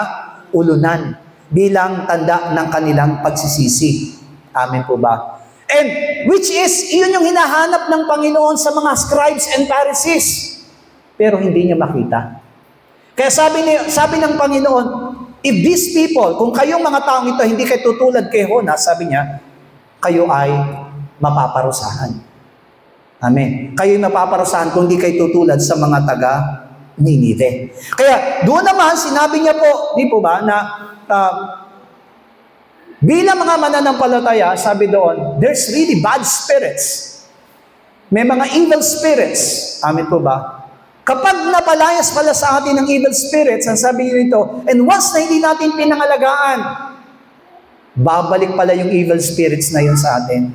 ulunan bilang tanda ng kanilang pagsisisi. Amen po ba? And which is, iyon yung hinahanap ng Panginoon sa mga scribes and Pharisees. Pero hindi niya makita. Kaya sabi ng Panginoon, if these people, kung kayong mga taong ito, hindi kayo tutulad kay Jonas, sabi niya, kayo ay mapaparusahan. Amen. Kayo ay mapaparusahan kung hindi kayo tutulad sa mga taga Nineveh. Kaya doon naman, sinabi niya po, di po ba, na bilang mga mananampalataya, sabi doon, there's really bad spirits. May mga evil spirits. Amen po ba? Kapag napalayas pala sa atin ng evil spirits, ang sabi nito, and once na hindi natin pinangalagaan, babalik pala yung evil spirits na yun sa atin.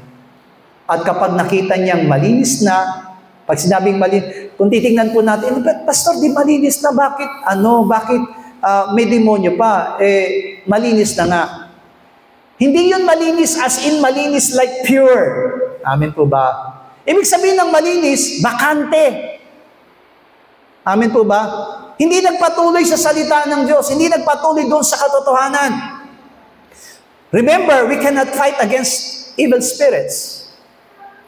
At kapag nakita niyang malinis na, pag sinabing malinis, kung titingnan po natin, Pastor, di malinis na, bakit may demonyo pa? Malinis na nga. Hindi yun malinis as in malinis like pure. Amen po ba? Ibig sabihin ng malinis, bakante. Amen po ba? Hindi nagpatuloy sa salita ng Diyos. Hindi nagpatuloy doon sa katotohanan. Remember, we cannot fight against evil spirits.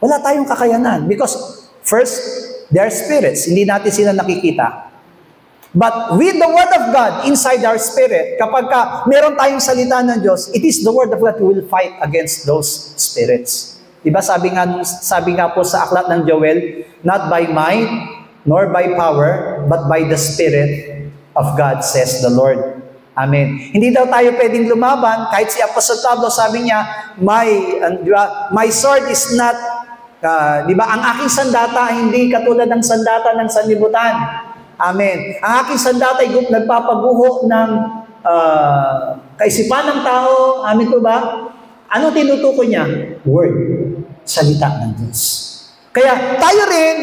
Wala tayong kakayanan. Because, first, they are spirits. Hindi natin sila nakikita. But with the Word of God inside our spirit, kapag meron tayong salita ng Diyos, it is the Word of God who will fight against those spirits. Diba sabi nga po sa aklat ng Joel, not by might, nor by power, but by the Spirit of God, says the Lord. Amen. Hindi daw tayo pwedeng lumaban, kahit si Apostle Pablo sabi niya, my sword is not, ang aking sandata hindi katulad ng sandata ng sanlibutan. Amen. Ang aking sandata ay nagpapaguho ng kaisipan ng tao. Amen po ba? Ano tinutukoy niya? Word. Salita ng Diyos. Kaya tayo rin,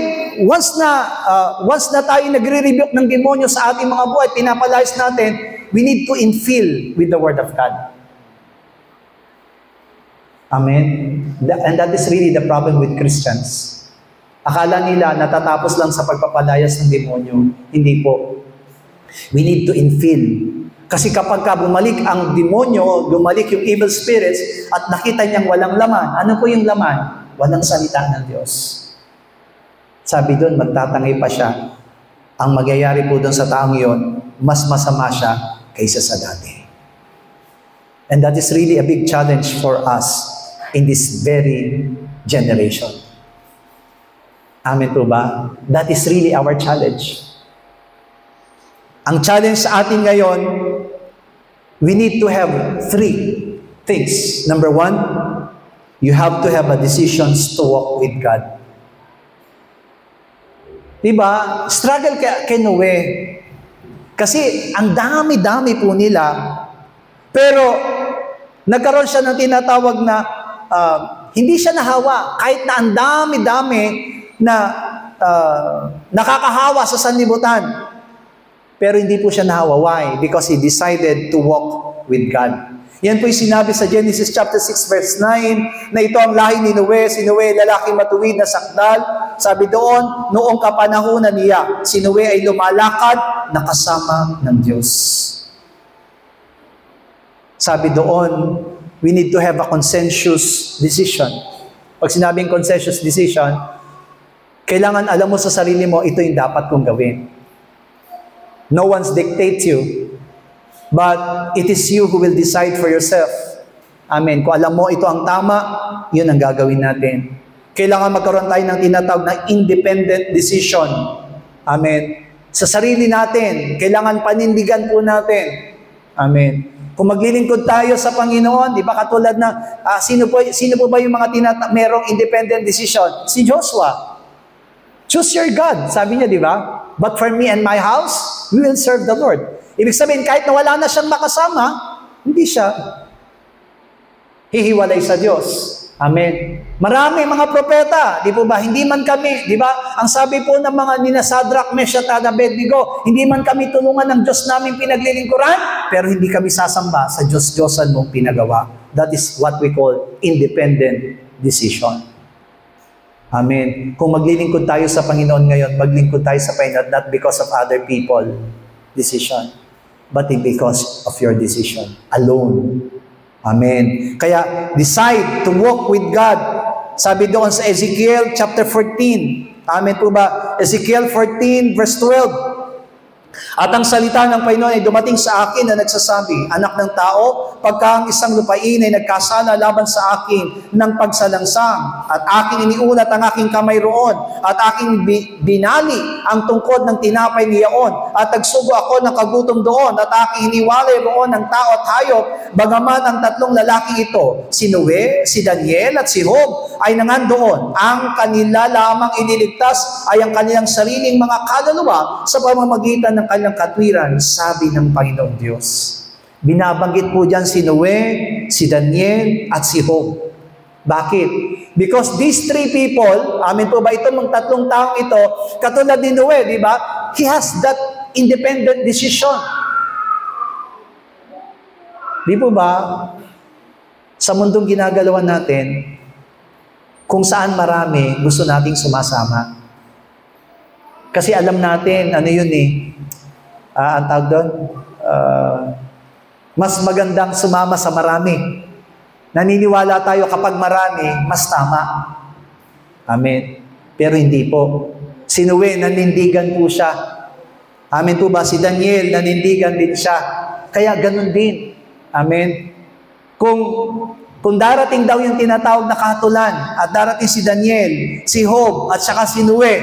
once na tayo nagre-rebuke ng demonyo sa ating mga buhay, pinapalayas natin, we need to infill with the Word of God. Amen? And that is really the problem with Christians. Akala nila natatapos lang sa pagpapalayas ng demonyo. Hindi po. We need to infill. Kasi kapag bumalik ang demonyo, bumalik yung evil spirits, at nakita niyang walang laman, ano po yung laman? Walang salita ng Diyos. Sabi doon, magtatangay pa siya. Ang magyayari po doon sa taong iyon, mas masama siya kaysa sa dati. And that is really a big challenge for us in this very generation. Amen po ba? That is really our challenge. Ang challenge sa atin ngayon, we need to have 3 things. Number 1, you have to have a decisions to walk with God. Diba? Struggle kay Noe. Kasi ang dami-dami po nila. Pero nagkaroon siya ng tinatawag na hindi siya nahawa. Kahit na ang dami-dami na nakakahawa sa sanlibutan. Pero hindi po siya nahawa. Why? Because he decided to walk with God. Yan po yung sinabi sa Genesis chapter 6 verse 9 na ito ang lahi ni Noe. Si Noe, lalaking matuwid na sakdal. Sabi doon, noong kapanahunan niya, si Noe ay lumalakad na kasama ng Diyos. Sabi doon, we need to have a consensus decision. Pag sinabing consensus decision, kailangan alam mo sa sarili mo, ito yung dapat kong gawin. No one's dictates you. But it is you who will decide for yourself. Amen. Kung alam mo ito ang tama, yun ang gagawin natin. Kailangan magkaroon tayo ng tinatawag na independent decision. Amen. Sa sarili natin, kailangan panindigan po natin. Amen. Kung maglilingkod tayo sa Panginoon, di ba katulad na, sino po ba yung mga merong independent decision? Si Joshua. Choose your God, sabi niya, di ba? But for me and my house, we will serve the Lord. Ibig sabihin, kahit na wala na siyang makasama, hindi siya hihiwalay sa Diyos. Amen. Marami mga propeta, di po ba? Hindi man kami, di ba? Ang sabi po ng mga nina Shadrach, Meshach, at Abednego, hindi man kami tulungan ng Diyos namin pinaglilingkuran, pero hindi kami sasamba sa Diyos-Diyosan mong pinagawa. That is what we call independent decision. Amen. Kung maglilingkod tayo sa Panginoon ngayon, maglingkod tayo sa Panginoon not because of other people decision, but because of your decision alone. Amen. Kaya, decide to walk with God. Sabi doon sa Ezekiel chapter 14. Amen po ba? Ezekiel 14 verse 12. At ang salita ng Panginoon ay dumating sa akin na nagsasabi, Anak ng tao, pagka ang isang lupain ay nagkasala laban sa akin ng pagsalangsang, at aking iniulat ang aking kamay roon, at aking binali ang tungkod ng tinapay niyaon, at nagsugo ako ng kagutom doon, at aking iniwalay roon ng tao at hayop, bagaman ang 3 lalaki ito, si Noe, si Daniel, at si Job, ay nangandoon. Ang kanila lamang iniligtas ay ang kanilang sariling mga kaluluwa sa pamamagitan ng kanilang katwiran, sabi ng Panginoong Diyos. Binabanggit po dyan si Noe, si Daniel, at si Job. Bakit? Because these 3 people, amin po ba itong mga 3 taong ito, katulad ni Noe, di ba? He has that independent decision. Di po ba? Sa mundong ginagalawan natin, kung saan marami, gusto nating sumasama. Kasi alam natin, ano yun ang tawag doon, mas magandang sumama sa marami. Naniniwala tayo kapag marami, mas tama. Amen. Pero hindi po. Si Noe, nanindigan po siya. Amen po ba? Si Daniel, nanindigan din siya. Kaya ganun din. Amen. Kung darating daw yung tinatawag na kahatulan, at darating si Daniel, si Job, at saka si Noe,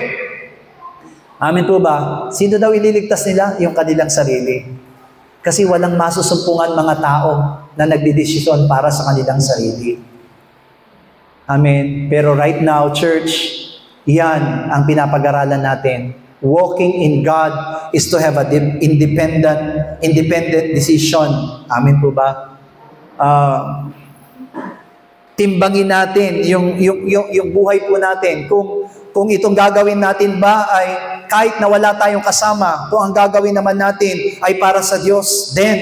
amen po ba? Sino daw ililigtas nila? Yung kanilang sarili. Kasi walang masusumpungan mga tao na nagdidesisyon para sa kanilang sarili. Amen. Pero right now, church, yan ang pinapag-aralan natin. Walking in God is to have a independent decision. Amen po ba? Timbangin natin yung buhay po natin. Kung itong gagawin natin ba ay kahit na wala tayong kasama, kung ang gagawin naman natin ay para sa Diyos, then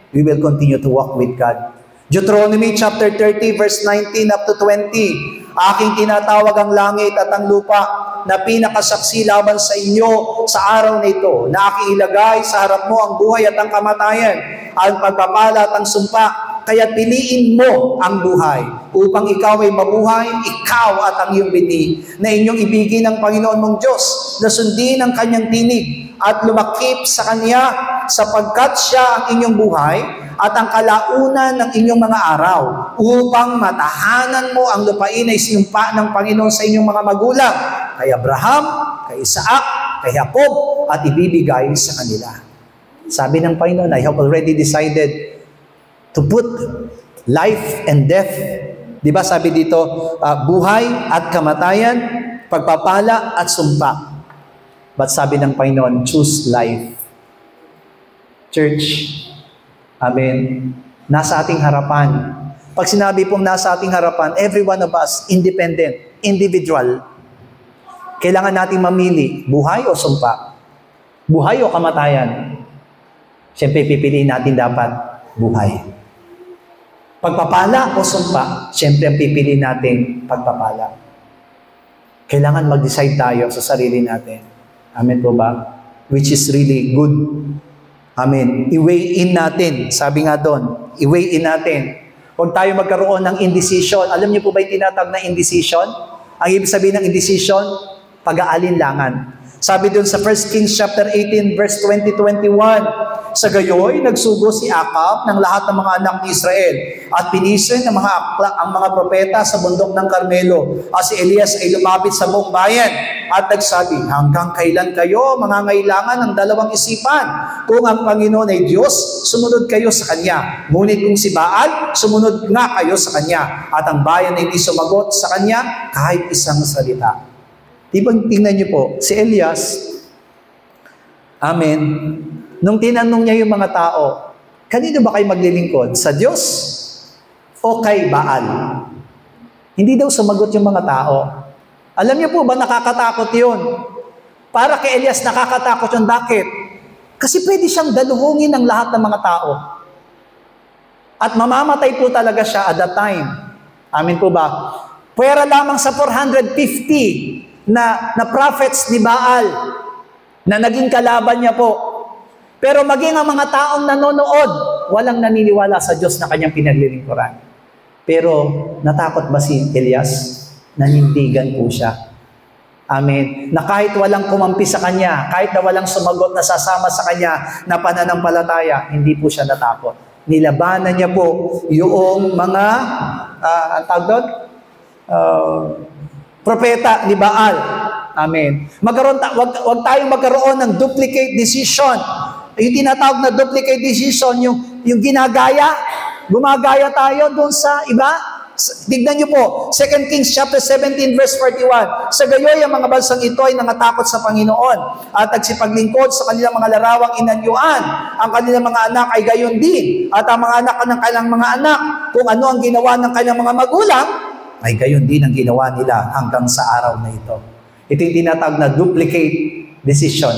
we will continue to walk with God. Deuteronomy chapter 30 verse 19 up to 20. Aking tinatawag ang langit at ang lupa na pinakasaksi laban sa inyo sa araw na ito, na aking ilagay sa harap mo ang buhay at ang kamatayan, ang pagpapala at ang sumpa. Kaya piliin mo ang buhay upang ikaw ay mabuhay, ikaw at ang iyong bini, na inyong ibigin ng Panginoon mong Diyos, na sundin ang kanyang tinig at lumakip sa Kanya, sapagkat Siya ang inyong buhay at ang kalaunan ng inyong mga araw, upang matahanan mo ang lupain na isinumpa ng Panginoon sa inyong mga magulang, kay Abraham, kay Isaac, kay Jacob, at ibibigay sa kanila. Sabi ng Panginoon, I have already decided to put life and death. Di ba sabi dito, buhay at kamatayan, pagpapala at sumpa. But sabi ng Panginoon, choose life. Church, amen, nasa ating harapan. Pag sinabi pong nasa ating harapan, every one of us, independent, individual, kailangan nating mamili, buhay o sumpa? Buhay o kamatayan? Siyempre, pipiliin natin dapat buhay. Pagpapala o sumpa? Siyempre, ang pipiliin natin pagpapala. Kailangan mag-decide tayo sa sarili natin. Amen po ba? Which is really good. Amen. I-weigh in natin. Sabi nga doon, i-weigh in natin. Huwag tayo magkaroon ng indecision. Alam niyo po ba yung tinatawag na indecision? Ang ibig sabihin ng indecision, pag-aalinlangan. Sabi doon sa 1 Kings chapter 18 verse 20-21, sa gayoy, nagsugo si Akab ng lahat ng mga anak ni Israel at pinisin ng ang mga propeta sa bundok ng Carmelo. At si Elias ay lumapit sa buong bayan at nagsabi, hanggang kailan kayo mangangailangan ng dalawang isipan? Kung ang Panginoon ay Diyos, sumunod kayo sa Kanya. Ngunit kung si Baal, sumunod nga kayo sa Kanya. At ang bayan ay hindi sumagot sa Kanya kahit isang salita. Tingnan niyo po, si Elias, amen, nung tinanong niya yung mga tao, kanino ba kayo maglilingkod? Sa Diyos o kay Baal? Hindi daw sumagot yung mga tao. Alam niyo po ba, nakakatakot yun? Para kay Elias, nakakatakot yun. Bakit? Kasi pwede siyang daluhungin ng lahat ng mga tao. At mamamatay po talaga siya at that time. Amen po ba? Pwera lamang sa 450 na prophets ni Baal na naging kalaban niya po. Pero maging ang mga taong nanonood, walang naniniwala sa Diyos na kanyang pinaglilingkuran. Pero natakot ba si Elias? Nanindigan po siya. Amen. Na kahit walang kumampi sa kanya, kahit na walang sumagot na sasama sa kanya na pananampalataya, hindi po siya natakot. Nilabanan niya po yung mga, ang tawag doon? Propeta ni Baal. Amen. Wag tayong magkaroon ng duplicate decision. Yung tinatawag na duplicate decision, yung ginagaya, gumagaya tayo doon sa iba. Tignan niyo po, 2 Kings chapter 17 verse 41. Sa gayoy, ang mga bansang ito ay nangatakot sa Panginoon at nagsipaglingkod sa kanilang mga larawang inanyuan. Ang kanilang mga anak ay gayon din. At ang mga anak ng kanilang mga anak, kung ano ang ginawa ng kanilang mga magulang, ay gayon din ang ginawa nila hanggang sa araw na ito. Ito yung tinatawag na duplicate decision.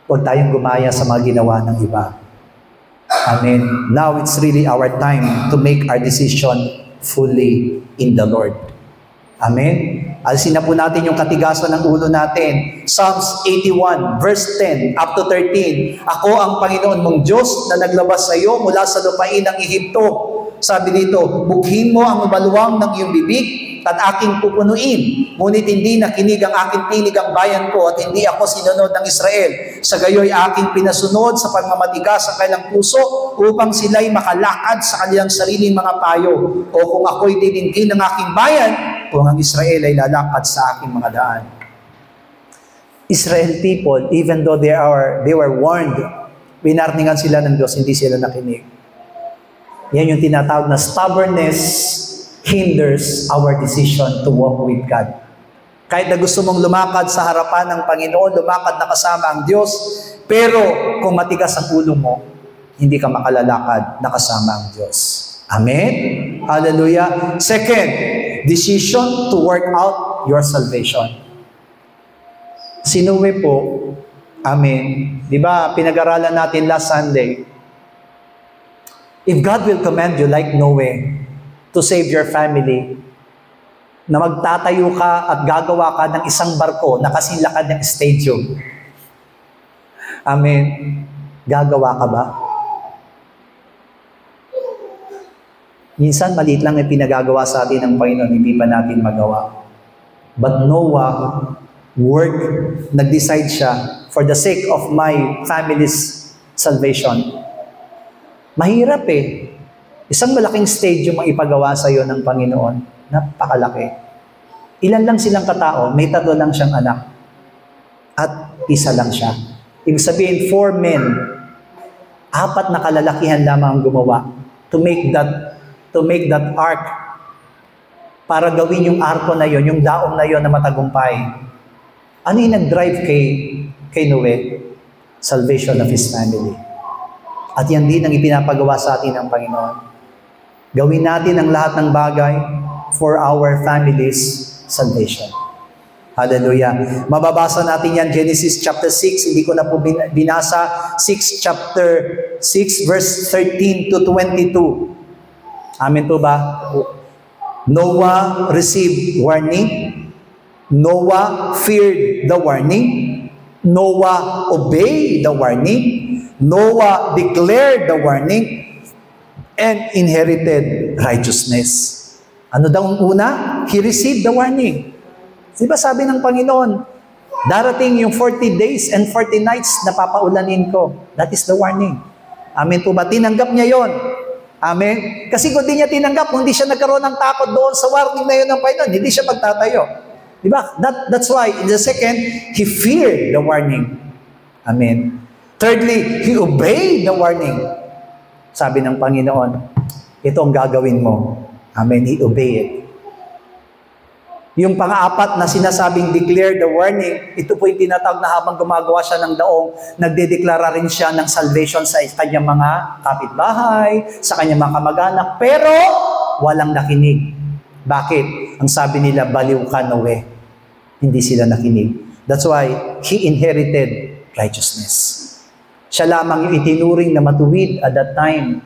Huwag tayong gumaya sa mga ginawa ng iba. Amen. Now it's really our time to make our decision fully in the Lord. Amen. Alisin na po natin yung katigasan ng ulo natin. Psalms 81 verse 10 up to 13. Ako ang Panginoon mong Diyos na naglabas sa iyo mula sa lupain ng Ehipto. Sabi dito, bughin mo ang mabaluwang ng iyong bibig at aking pupunuin. Ngunit hindi nakinig ang aking tinig ang bayan ko at hindi ako sinunod ng Israel. Sa gayoy aking pinasunod sa pagmamatigas sa kanilang puso upang sila'y makalakad sa kanilang sariling mga payo. O kung ako'y didingin ng aking bayan, kung ang Israel ay lalakad sa aking mga daan. Israel people, even though they were warned, winarningan sila ng Diyos, hindi sila nakinig. Yan yung tinatawag na stubbornness hinders our decision to walk with God. Kahit na gusto mong lumakad sa harapan ng Panginoon, lumakad na kasama ang Diyos, pero kung matigas ang ulo mo, hindi ka makalalakad na kasama ang Diyos. Amen? Hallelujah. Second, decision to work out your salvation. Sinuwi po, amen. Di ba, pinag-aralan natin last Sunday, if God will command you like Noe to save your family, na magtatayo ka at gagawa ka ng isang barko na kasing lakad ng stadium. Amen. Gagawa ka ba? Minsan, maliit lang yung pinagagawa sa atin ng Panginoon, hindi pa natin magawa. But Noah nag-decide siya for the sake of my family's salvation. Mahirap eh. Isang malaking stadium ang ipagawa sa iyo ng Panginoon. Napakalaki. Ilan lang silang katao, may 3 lang siyang anak. At isa lang siya. Ibig sabihin, 4 men, 4 na kalalakihan lamang ang gumawa to make that ark, para gawin yung arko na yon, yung daong na yon na matagumpay. Ano yung nag-drive kay Noe? Salvation of his family. At yan din ang ipinapagawa sa atin ng Panginoon. Gawin natin ang lahat ng bagay for our family's salvation. Hallelujah. Mababasa natin yan, Genesis chapter 6, hindi ko na po binasa, chapter 6, verse 13 to 22. Amen po ba? Noah received warning. Noah feared the warning. Noah obeyed the warning. Noah declared the warning and inherited righteousness. Ano daw ang una? He received the warning. Diba sabi ng Panginoon, darating yung 40 days and 40 nights na papaulanin ko. That is the warning. Amen po ba? Tinanggap niya yon. Amen? Kasi kung di niya tinanggap, kung di siya nagkaroon ng takot doon sa warning na yun ng Panginoon, hindi siya magtatayo. Diba? That's why, in the second, he feared the warning. Amen? Thirdly, he obeyed the warning. Sabi ng Panginoon, ito ang gagawin mo. Amen? He obeyed it. Yung pang-apat na sinasabing declare the warning, ito po yung tinatawag na habang gumagawa siya ng daong, nagdedeklara rin siya ng salvation sa kanyang mga kapitbahay, sa kanyang mga kamag-anak, pero walang nakinig. Bakit? Ang sabi nila, baliw ka, Noe. Hindi sila nakinig. That's why he inherited righteousness. Siya lamang yung itinuring na matuwid at that time.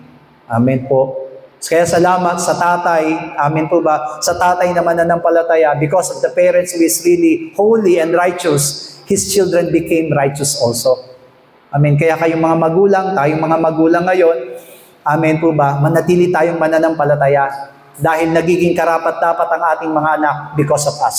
Amen po. Kaya salamat sa tatay, amen po ba, sa tatay na mananampalataya, because of the parents who is really holy and righteous, his children became righteous also. Amen. Kaya kayong mga magulang, tayong mga magulang ngayon, amen po ba, manatili tayong mananampalataya dahil nagiging karapat-dapat ang ating mga anak because of us.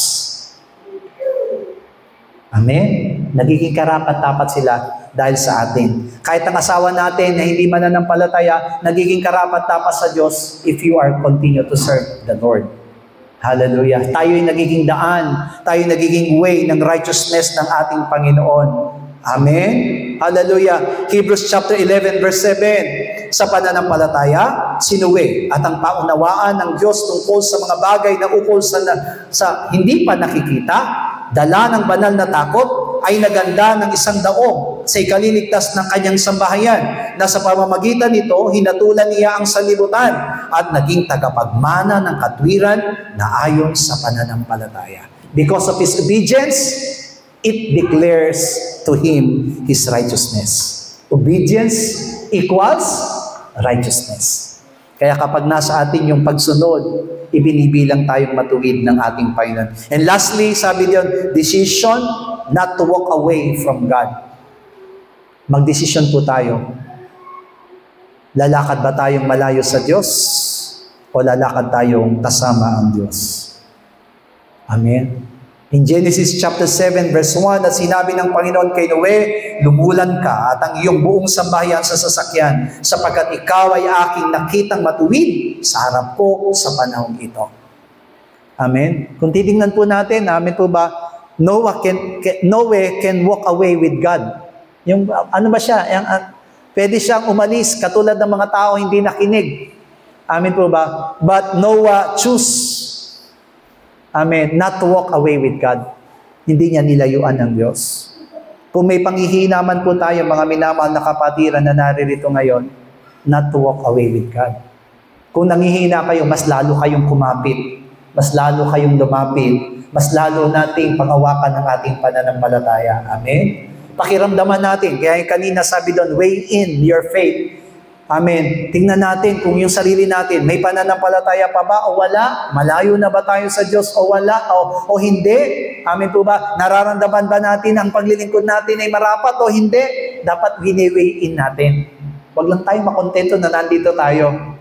Amen. Nagiging karapat-dapat sila dahil sa atin. Kahit ang asawa natin na hindi mananampalataya, nagiging karapat-dapat sa Diyos if you are continue to serve the Lord. Hallelujah. Tayo'y nagiging daan, tayo'y nagiging way ng righteousness ng ating Panginoon. Amen? Hallelujah. Hebrews chapter 11 verse 7. Sa pananampalataya, sinuwi at ang paunawaan ng Diyos tungkol sa mga bagay na ukol sa hindi pa nakikita, dala ng banal na takot, ay naganda ng isang daong sa ikaliligtas ng kanyang sambahayan na sa pamamagitan nito, hinatulan niya ang sanlibutan at naging tagapagmana ng katwiran na ayon sa pananampalataya. Because of his obedience, it declares to him his righteousness. Obedience equals righteousness. Kaya kapag nasa atin yung pagsunod, ibinibilang tayong matuwid ng ating Panginoon. And lastly, sabi diyon, decision not to walk away from God. Magdesisyon po tayo. Lalakad ba tayong malayo sa Diyos o lalakad tayong kasama ang Diyos? Amen. In Genesis chapter 7 verse 1, at sinabi ng Panginoon kay Noe, lumulan ka at ang iyong buong sambahayan sa sasakyan, sapagkat ikaw ay aking nakitang matuwid sa harap ko sa panahong ito. Amen. Kung titingnan po natin, amen po ba, Noe can walk away with God. Yung ano ba siya? Pwede siyang umalis katulad ng mga tao hindi nakinig. Amen po ba? But Noah amen, not to walk away with God. Hindi niya nilayuan ng Diyos. Kung may panghihinaman po tayo, mga minamahal na kapatiran na naririto ngayon, not to walk away with God. Kung nanghihina kayo, mas lalo kayong kumapit. Mas lalo kayong lumapit. Mas lalo nating pangawakan ng ating pananampalataya. Amen? Pakiramdaman natin. Kaya kanina sabi doon, weigh in your faith. Amen. Tingnan natin kung yung sarili natin, may pananampalataya pa ba o wala? Malayo na ba tayo sa Diyos o wala? O hindi? Amen po ba? Nararamdaman ba natin ang paglilingkod natin ay marapat o hindi? Dapat wini-weigh in natin. Huwag lang tayo makontento na nandito tayo.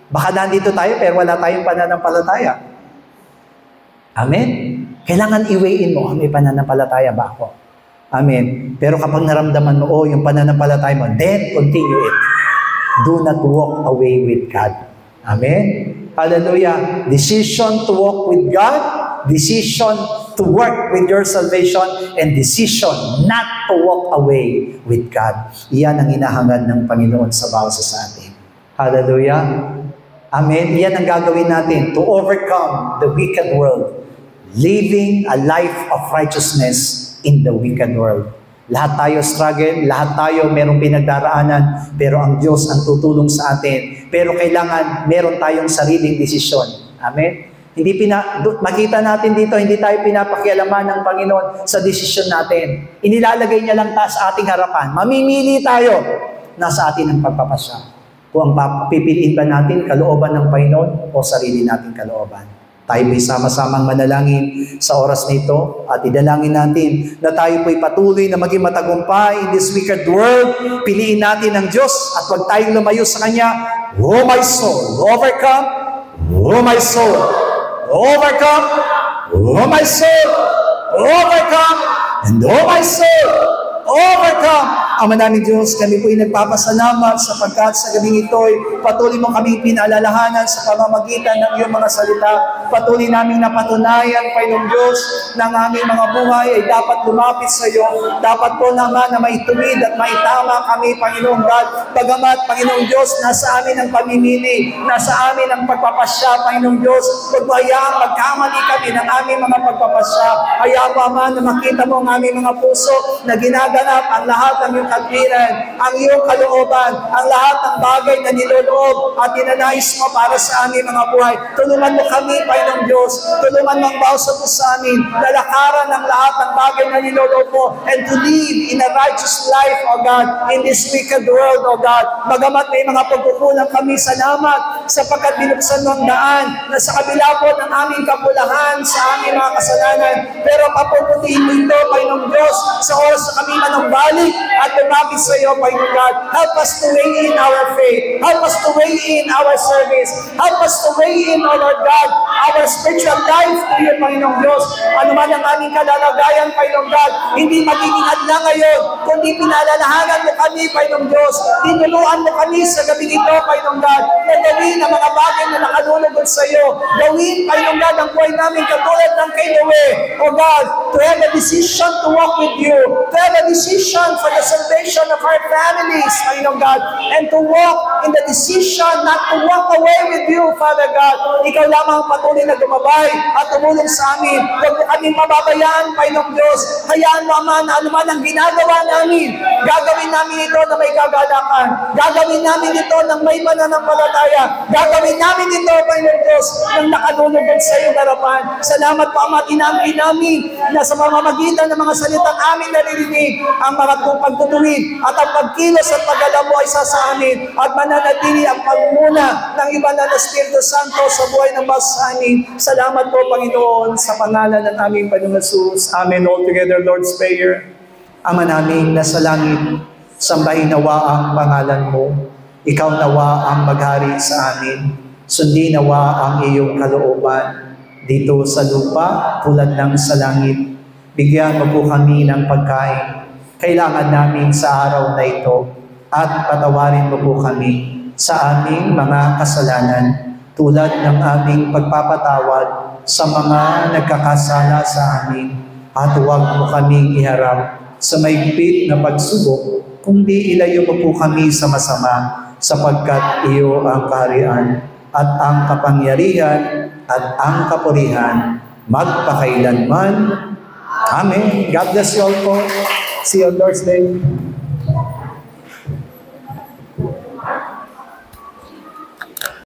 Baka nandito tayo pero wala tayong pananampalataya. Amen? Kailangan i-weigh in mo, may pananampalataya ba ako? Amen? Pero kapag naramdaman mo, yung pananampalataya mo, then continue it. Do not walk away with God. Amen? Hallelujah. Decision to walk with God, decision to work with your salvation, and decision not to walk away with God. Iyan ang hinahangad ng Panginoon sa bawat isa sa atin. Hallelujah. Amen. Iyan ang gagawin natin to overcome the wicked world, living a life of righteousness in the wicked world. Lahat tayo struggle, lahat tayo merong pinagdaraanan, pero ang Diyos ang tutulong sa atin. Pero kailangan meron tayong sariling desisyon. Amen? Makita natin dito, hindi tayo pinapakialaman ng Panginoon sa desisyon natin. Inilalagay niya lang sa ating harapan. Mamimili tayo. Nasa atin ang pagpapasya. Kung ang pipiliin ba natin, kalooban ng Panginoon o sarili nating kalooban. Tayo po'y sama-samang manalangin sa oras na ito at idalangin natin na tayo po'y patuloy na maging matagumpay in this wicked world. Piliin natin ang Diyos at huwag tayong lumayo sa Kanya. Oh my soul, overcome. Oh my soul, overcome. Oh my soul, overcome. And oh my soul, overcome. Ama namin Diyos, kami po'y nagpapasalamat sapagkat sa gabing ito'y patuloy mo kaming pinaalalahanan sa pamamagitan ng iyong mga salita. Patuloy naming napatunayan, Panginoong Diyos, ng aming mga buhay ay dapat lumapit sa iyo. Dapat po naman na maituwid at maitama kami, Panginoong God. Bagamat, Panginoong Diyos, nasa amin ang pamimili, nasa amin ang pagpapasya, Panginoong Diyos. Huwag mo hayaang magkamali kami ng aming mga pagpapasya. Hayaan mo, Ama, na makita mo ang aming mga puso na ginaganap ang lahat ng iyong katwiran, ang iyong kalooban, ang lahat ng bagay na niloloob at dinanais mo para sa aming mga buhay. Tulungan mo kami, Panginoong Diyos. Tulungan mo ang bawat sa amin, lalakaran ang lahat ng bagay na niloloob mo and to live in a righteous life, O God, in this wicked world, O God. Bagamat may mga pagkukulang kami, salamat sapagkat binuksan mo ang daan na sa kabila po ng aming kapulahan sa aming mga kasalanan. Pero papuputihin mo ito, Panginoong Diyos, sa oras na kami manambalik at lumapit sa iyo, Panginoon God. Help us to weigh in our faith. Help us to weigh in our service. Help us to weigh in, O Lord God, our spiritual life to you, Panginoong Diyos. Ano man ang aming kalalagayan, Panginoong God, hindi magiging adla ngayon, kundi pinalalahanan mo kami, Panginoong Diyos. Tinuluan mo kami sa gabi ito, Panginoong God, na gawin ang mga bagay na nakalulugod sa iyo. Gawin, Panginoong God, ang buhay namin katulad ng kay Noe, O God, to have a decision to walk with you, to have a decision for the salvation of our families, Panginoong God, and to walk in the decision not to walk away with you, Father God. Ikaw lamang patuloy na gumabay at tumulong sa amin. Huwag mo kaming mababayaan, Panginoong Diyos. Hayaan mo, Ama, na anuman ang ginagawa namin, gagawin namin ito na may kagalakan. Gagawin namin ito ng may mananampalataya. Gagawin namin ito, Panginoong Diyos, ng nakalulugod sa iyong harapan. Salamat po, Ama, tinangkin namin na sa mamamagitan ng mga salitang aming naririnig, ang mga pagtutuwid at ang pagkilos at pag-alam mo ay sa amin at mananatili ang pangunguna ng iba na Espiritu Santo sa buhay ng basahin. Salamat po, Panginoon, sa pangalan ng aming Panginoon Jesus. Amen. All together, Lord's Prayer. Ama namin nasa langit, sambahin nawa ang pangalan mo. Ikaw nawa ang maghari sa amin. Sundin nawa ang iyong kalooban dito sa lupa, tulad ng sa langit. Bigyan mo po kami ng pagkain kailangan namin sa araw na ito at patawarin mo po kami sa aming mga kasalanan tulad ng aming pagpapatawad sa mga nagkakasala sa amin at huwag mo kaming iharap sa mahigpit na pagsubok kundi ilayo mo po kami sa masama sapagkat iyo ang kaharian at ang kapangyarihan at ang kapurihan magpakailanman. Amen. God bless you all po. See you on Lord's Day.